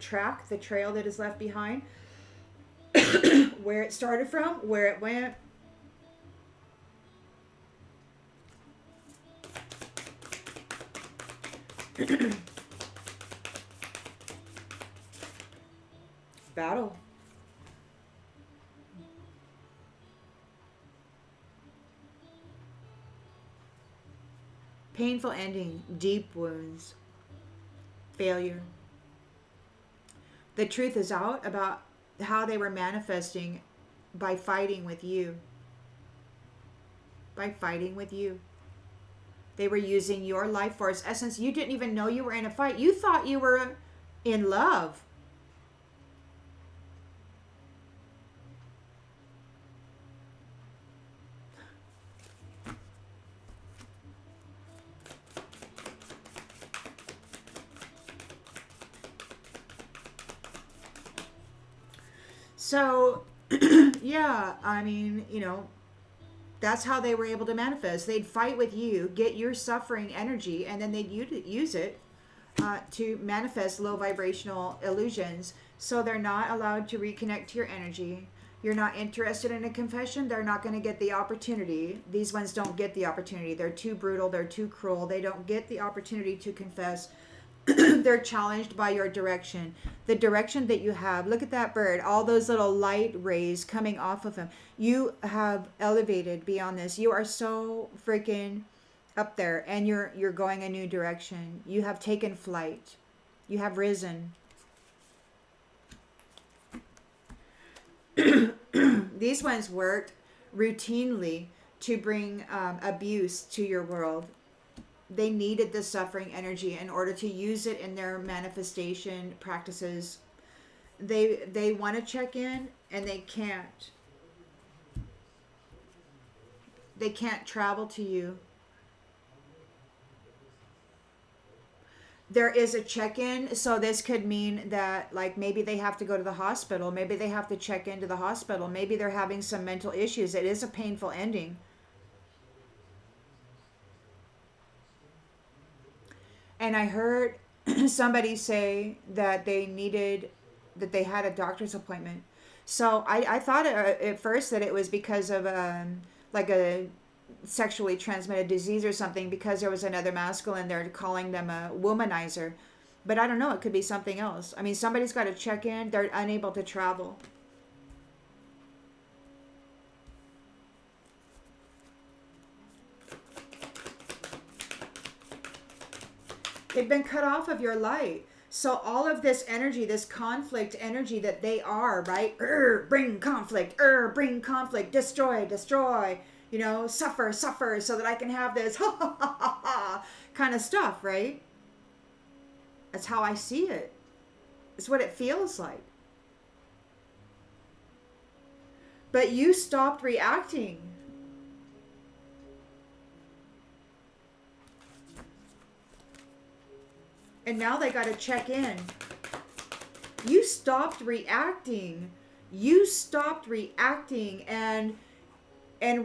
trail that is left behind, where it started from, where it went. Battle. Painful ending, deep wounds, failure. The truth is out about how they were manifesting by fighting with you. By fighting with you. They were using your life force essence. You didn't even know you were in a fight. You thought you were in love. So, yeah, I mean, that's how they were able to manifest. They'd fight with you, get your suffering energy, and then they'd use it to manifest low vibrational illusions. So they're not allowed to reconnect to your energy. You're not interested in a confession, they're not going to get the opportunity. These ones don't get the opportunity. They're too brutal, they're too cruel. They don't get the opportunity to confess. They're challenged by your direction. The direction that you have. Look at that bird. All those little light rays coming off of him. You have elevated beyond this. You are so freaking up there, and you're going a new direction. You have taken flight. You have risen. These ones worked routinely to bring abuse to your world. They needed the suffering energy in order to use it in their manifestation practices. They want to check in, and they can't. They can't travel to you. There is a check-in, so this could mean that, like, maybe they have to go to the hospital. Maybe they have to check into the hospital. Maybe they're having some mental issues. It is a painful ending. And I heard somebody say that they had a doctor's appointment. So I thought at first that it was because of like a sexually transmitted disease or something, because there was another masculine there calling them a womanizer. But I don't know, it could be something else. I mean, somebody's got to check in. They're unable to travel. They've been cut off of your light. So all of this energy, this conflict energy that they are, right? Bring conflict, bring conflict, destroy, destroy, you know, suffer, suffer so that I can have this kind of stuff, right? That's how I see it. It's what it feels like. But you stopped reacting. And now they got to check in. You stopped reacting. You stopped reacting, and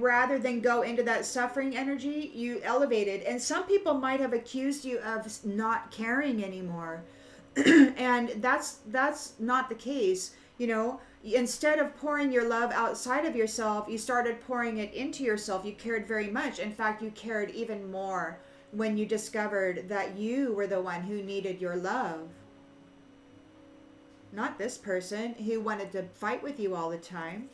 rather than go into that suffering energy, you elevated. And some people might have accused you of not caring anymore. And that's not the case. You know, instead of pouring your love outside of yourself, you started pouring it into yourself. You cared very much. In fact, you cared even more when you discovered that you were the one who needed your love. Not this person who wanted to fight with you all the time.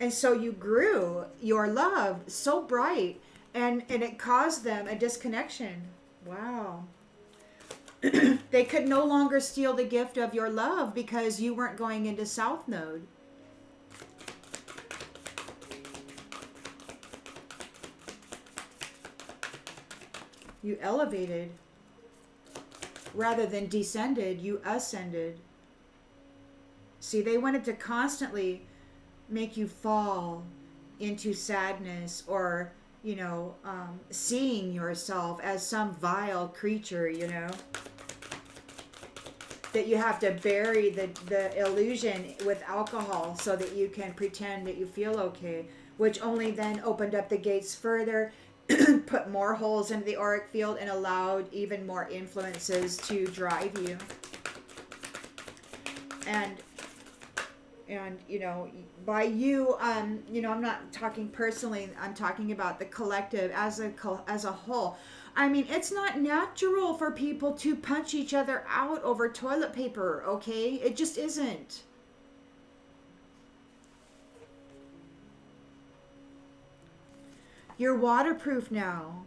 And so you grew your love so bright, and it caused them a disconnection. Wow. They could no longer steal the gift of your love because you weren't going into South Node. You elevated. Rather than descended, you ascended. See, they wanted to constantly make you fall into sadness, or, you know, seeing yourself as some vile creature, you know. That you have to bury the illusion with alcohol so that you can pretend that you feel okay, which only then opened up the gates further, put more holes into the auric field, and allowed even more influences to drive you. And you know, by you, you know, I'm not talking personally, I'm talking about the collective as a whole. I mean, it's not natural for people to punch each other out over toilet paper, okay? It just isn't. You're waterproof now.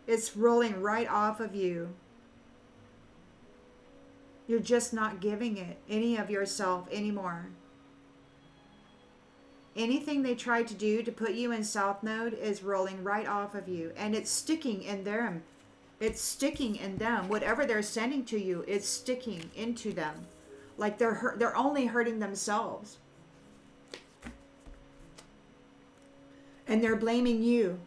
It's rolling right off of you. You're just not giving it any of yourself anymore. Anything they tried to do to put you in South Node is rolling right off of you. And it's sticking in them. It's sticking in them. Whatever they're sending to you, it's sticking into them. Like they're only hurting themselves. And they're blaming you.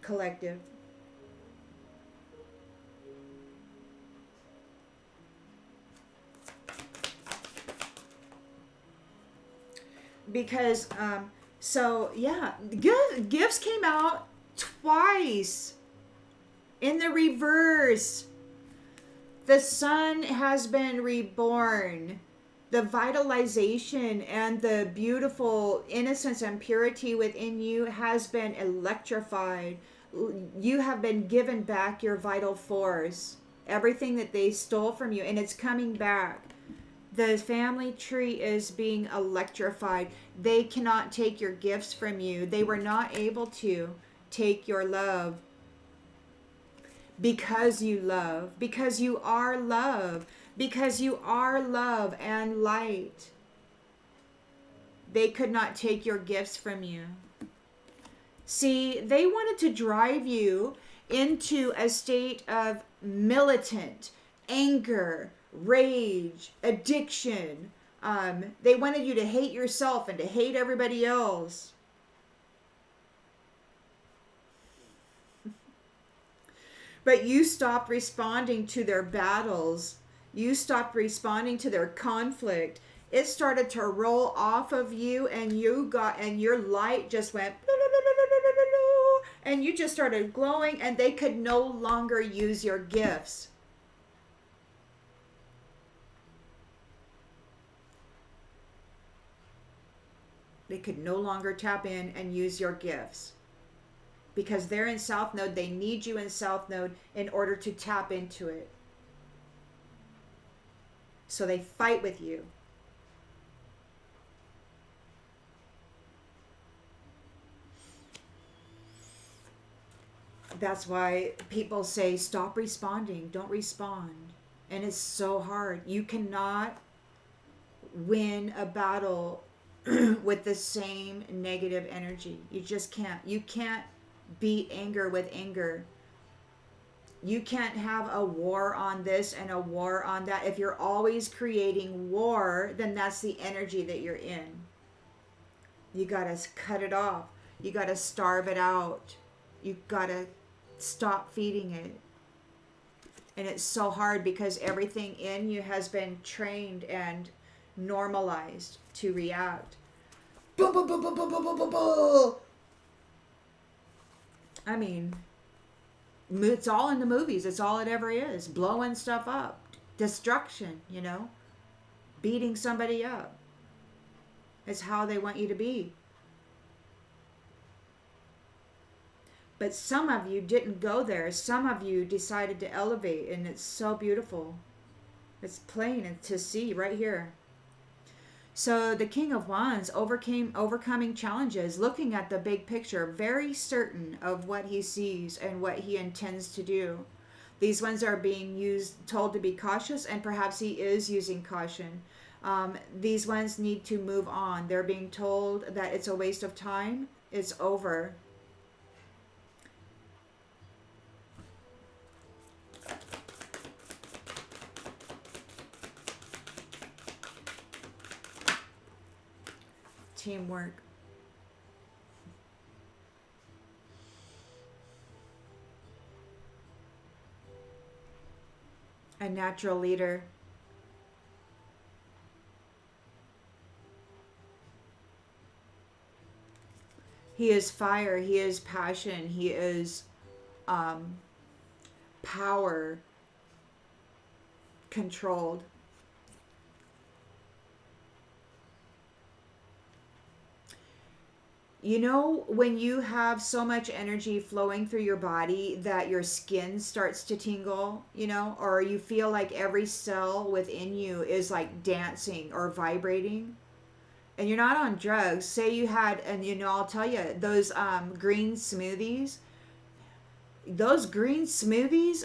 Collective. Because so yeah, gifts came out twice in the reverse. The sun has been reborn. The vitalization and the beautiful innocence and purity within you has been electrified. You have been given back your vital force, everything that they stole from you, and it's coming back. The family tree is being electrified. They cannot take your gifts from you. They were not able to take your love because you love, because you are love, because you are love and light. They could not take your gifts from you. See, they wanted to drive you into a state of militant anger, rage, addiction. They wanted you to hate yourself and to hate everybody else. But you stopped responding to their battles. You stopped responding to their conflict. It started to roll off of you, and your light just went, and you just started glowing, and they could no longer use your gifts. They could no longer tap in and use your gifts. Because they're in South Node, they need you in South Node in order to tap into it. So they fight with you. That's why people say, stop responding, don't respond. And it's so hard. You cannot win a battle with the same negative energy. You just can't. You can't beat anger with anger. You can't have a war on this and a war on that. If you're always creating war, then that's the energy that you're in. You gotta cut it off. You gotta starve it out. You gotta stop feeding it. And it's so hard because everything in you has been trained and normalized to react. I mean, it's all in the movies. It's all it ever is. Blowing stuff up. Destruction, beating somebody up. It's how they want you to be. But some of you didn't go there. Some of you decided to elevate, and it's so beautiful. It's plain to see right here. So the King of Wands overcoming challenges, looking at the big picture, very certain of what he sees and what he intends to do. These ones are being told to be cautious, and perhaps he is using caution. These ones need to move on. They're being told that it's a waste of time. It's over. Teamwork. A natural leader. He is fire. He is passion. He is power controlled. When you have so much energy flowing through your body that your skin starts to tingle, or you feel like every cell within you is like dancing or vibrating, and you're not on drugs. Say you had, and I'll tell you, those green smoothies,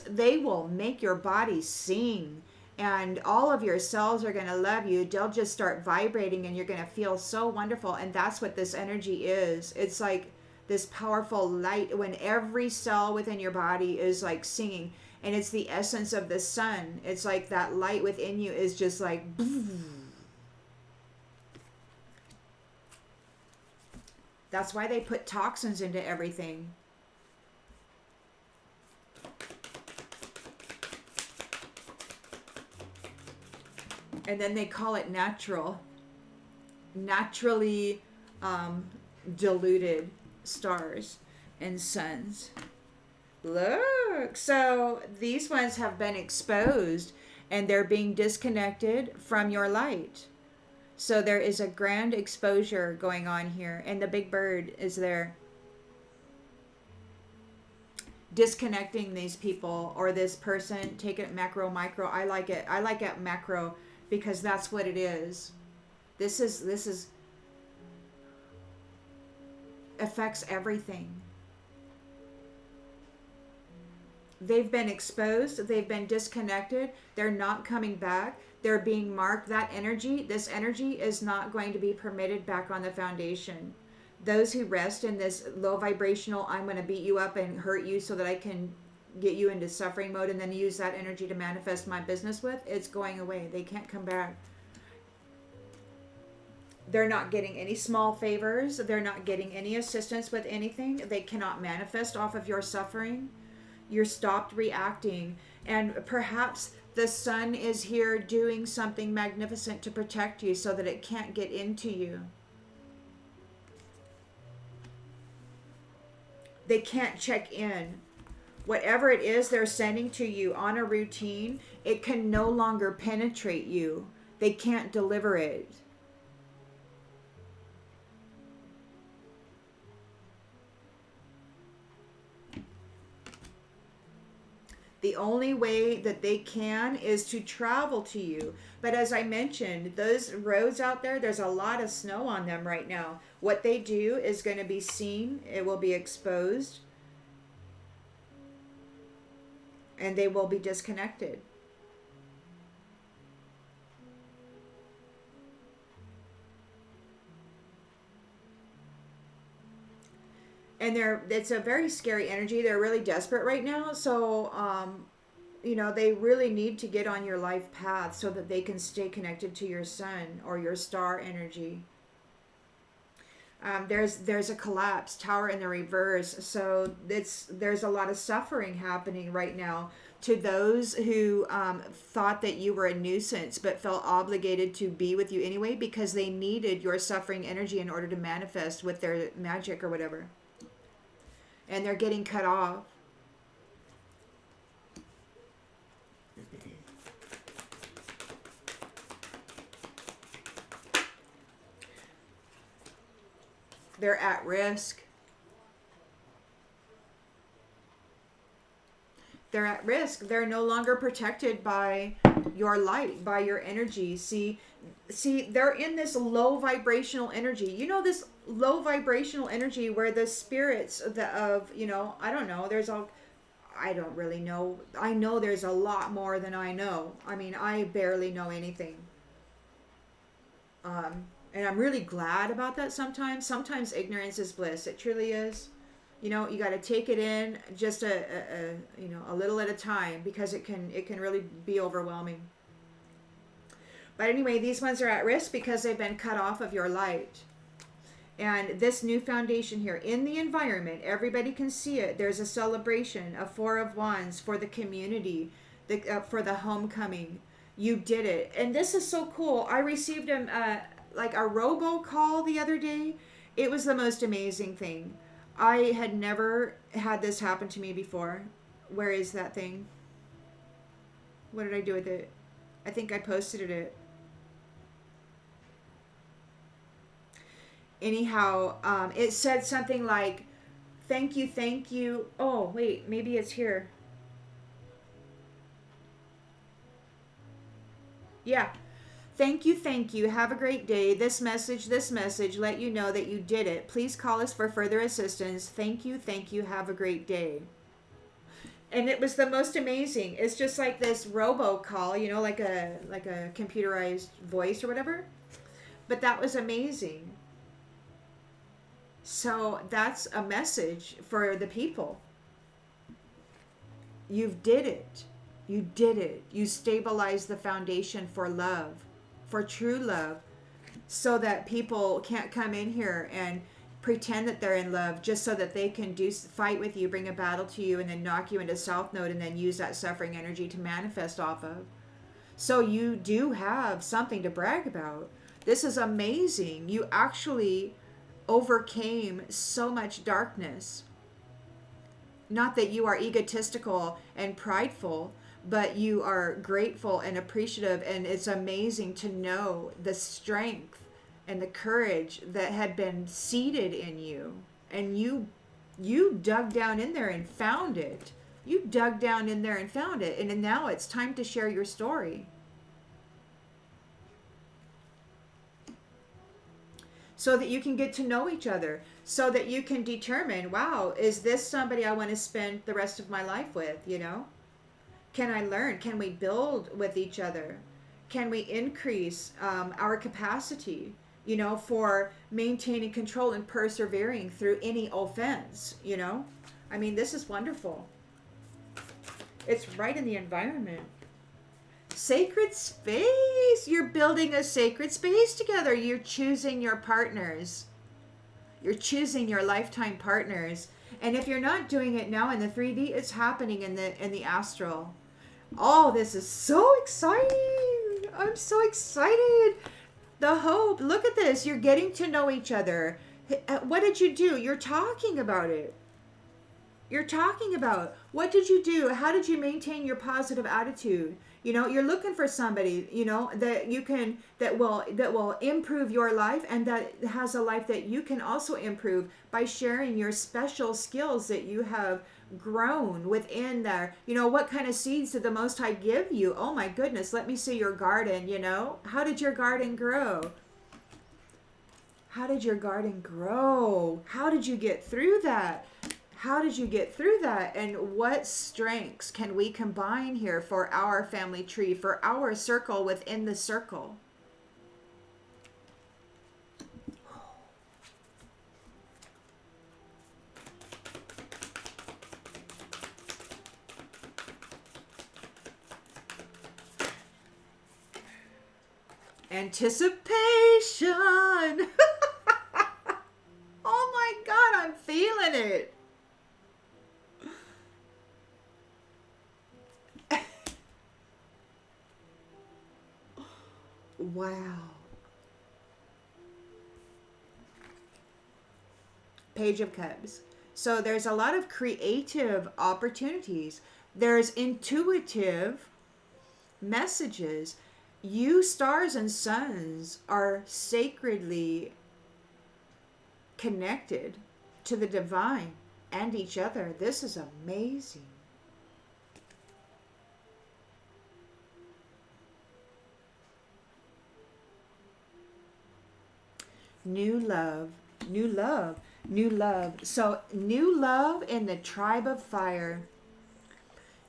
they will make your body sing. And all of your cells are going to love you. They'll just start vibrating and you're going to feel so wonderful. And that's what this energy is. It's like this powerful light when every cell within your body is like singing. And it's the essence of the sun. It's like that light within you is just like... That's why they put toxins into everything. And then they call it natural. Naturally diluted stars and suns. Look. So these ones have been exposed and they're being disconnected from your light. So there is a grand exposure going on here. And the big bird is there. Disconnecting these people or this person. Take it macro, micro. I like it macro. Because that's what it is. This is affects everything. They've been exposed. They've been disconnected. They're not coming back. They're being marked. This energy is not going to be permitted back on the foundation. Those who rest in this low vibrational, I'm going to beat you up and hurt you so that I can get you into suffering mode and then use that energy to manifest my business with, it's going away. They can't come back. They're not getting any small favors. They're not getting any assistance with anything. They cannot manifest off of your suffering. You're stopped reacting. And perhaps the sun is here doing something magnificent to protect you so that it can't get into you. They can't check in. Whatever it is they're sending to you on a routine, it can no longer penetrate you. They can't deliver it. The only way that they can is to travel to you. But as I mentioned, those roads out there, there's a lot of snow on them right now. What they do is going to be seen, it will be exposed, and they will be disconnected. And it's a very scary energy. They're really desperate right now. So they really need to get on your life path so that they can stay connected to your sun or your star energy. There's a collapse tower in the reverse, so there's a lot of suffering happening right now to those who thought that you were a nuisance but felt obligated to be with you anyway because they needed your suffering energy in order to manifest with their magic or whatever, and they're getting cut off. They're at risk. They're at risk. They're no longer protected by your light, by your energy. See, they're in this low vibrational energy. You know, this low vibrational energy where the spirits I don't know, I don't really know. I know there's a lot more than I know. I mean, I barely know anything. And I'm really glad about that sometimes. Sometimes ignorance is bliss. It truly is. You got to take it in just a little at a time because it can really be overwhelming. But anyway, these ones are at risk because they've been cut off of your light. And this new foundation here in the environment, everybody can see it. There's a celebration, a Four of Wands for the community, for the homecoming. You did it. And this is so cool. I received like a robocall the other day. It was the most amazing thing. I had never had this happen to me before. Where is that thing? What did I do with it? I think I posted it. Anyhow, it said something like, thank you. Oh, wait, maybe it's here. Yeah. Thank you. Have a great day. This message, let you know that you did it. Please call us for further assistance. Thank you. Have a great day. And it was the most amazing. It's just like this robocall, like a computerized voice or whatever. But that was amazing. So that's a message for the people. You did it. You stabilized the foundation for love, for true love, so that people can't come in here and pretend that they're in love just so that they can fight with you, bring a battle to you, and then knock you into South Node and then use that suffering energy to manifest off of. So you do have something to brag about. This is amazing. You actually overcame so much darkness. Not that you are egotistical and prideful, but you are grateful and appreciative, and it's amazing to know the strength and the courage that had been seated in you, and you dug down in there and found it. And now it's time to share your story. So that you can get to know each other, so that you can determine, wow, is this somebody I want to spend the rest of my life with, Can I learn? Can we build with each other? Can we increase our capacity, for maintaining control and persevering through any offense, I mean, this is wonderful. It's right in the environment. Sacred space. You're building a sacred space together. You're choosing your partners. You're choosing your lifetime partners. And if you're not doing it now in the 3D, it's happening in the astral. Oh, this is so exciting. I'm so excited. The hope. Look at this. You're getting to know each other. What did you do? You're talking about it. You're talking about what did you do? How did you maintain your positive attitude? You're looking for somebody, that will improve your life, and that has a life that you can also improve by sharing your special skills that you have grown within there. You know, what kind of seeds did the Most High give you? Oh my goodness, let me see your garden, you know. How did your garden grow? How did your garden grow? How did you get through that? How did you get through that? And what strengths can we combine here for our family tree, for our circle within the circle? Anticipation. Oh my God, I'm feeling it. Wow. Page of Cups. So there's a lot of creative opportunities. There's intuitive messages. You stars and suns are sacredly connected to the divine and each other. This is amazing. New love, new love, new love. So, new love in the tribe of fire.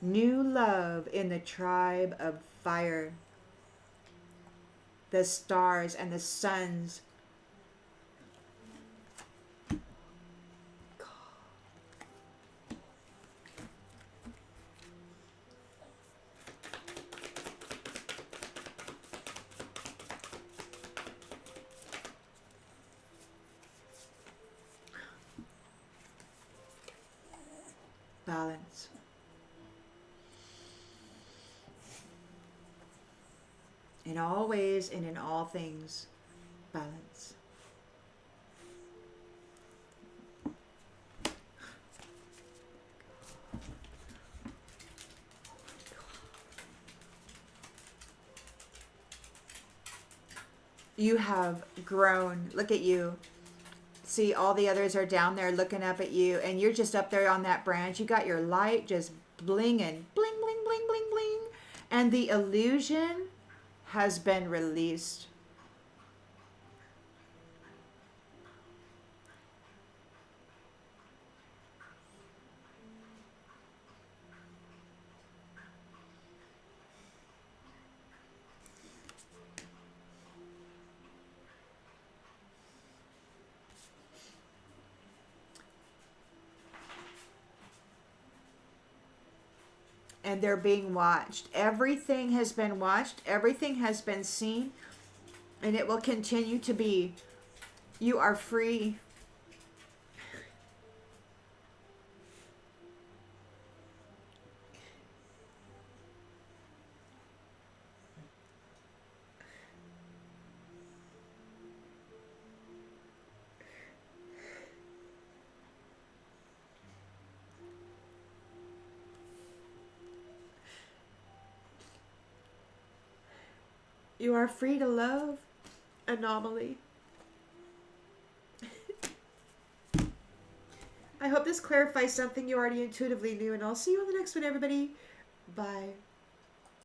New love in the tribe of fire. The stars and the suns. Balance. In all ways and in all things, balance. You have grown. Look at you. See, all the others are down there looking up at you, and you're just up there on that branch. You got your light just blinging. Bling, bling, bling, bling, bling. And the illusion has been released. And they're being watched. Everything has been watched. Everything has been seen. And it will continue to be. You are free. You are free to love. Anomaly. I hope this clarifies something you already intuitively knew, and I'll see you on the next one, everybody. Bye.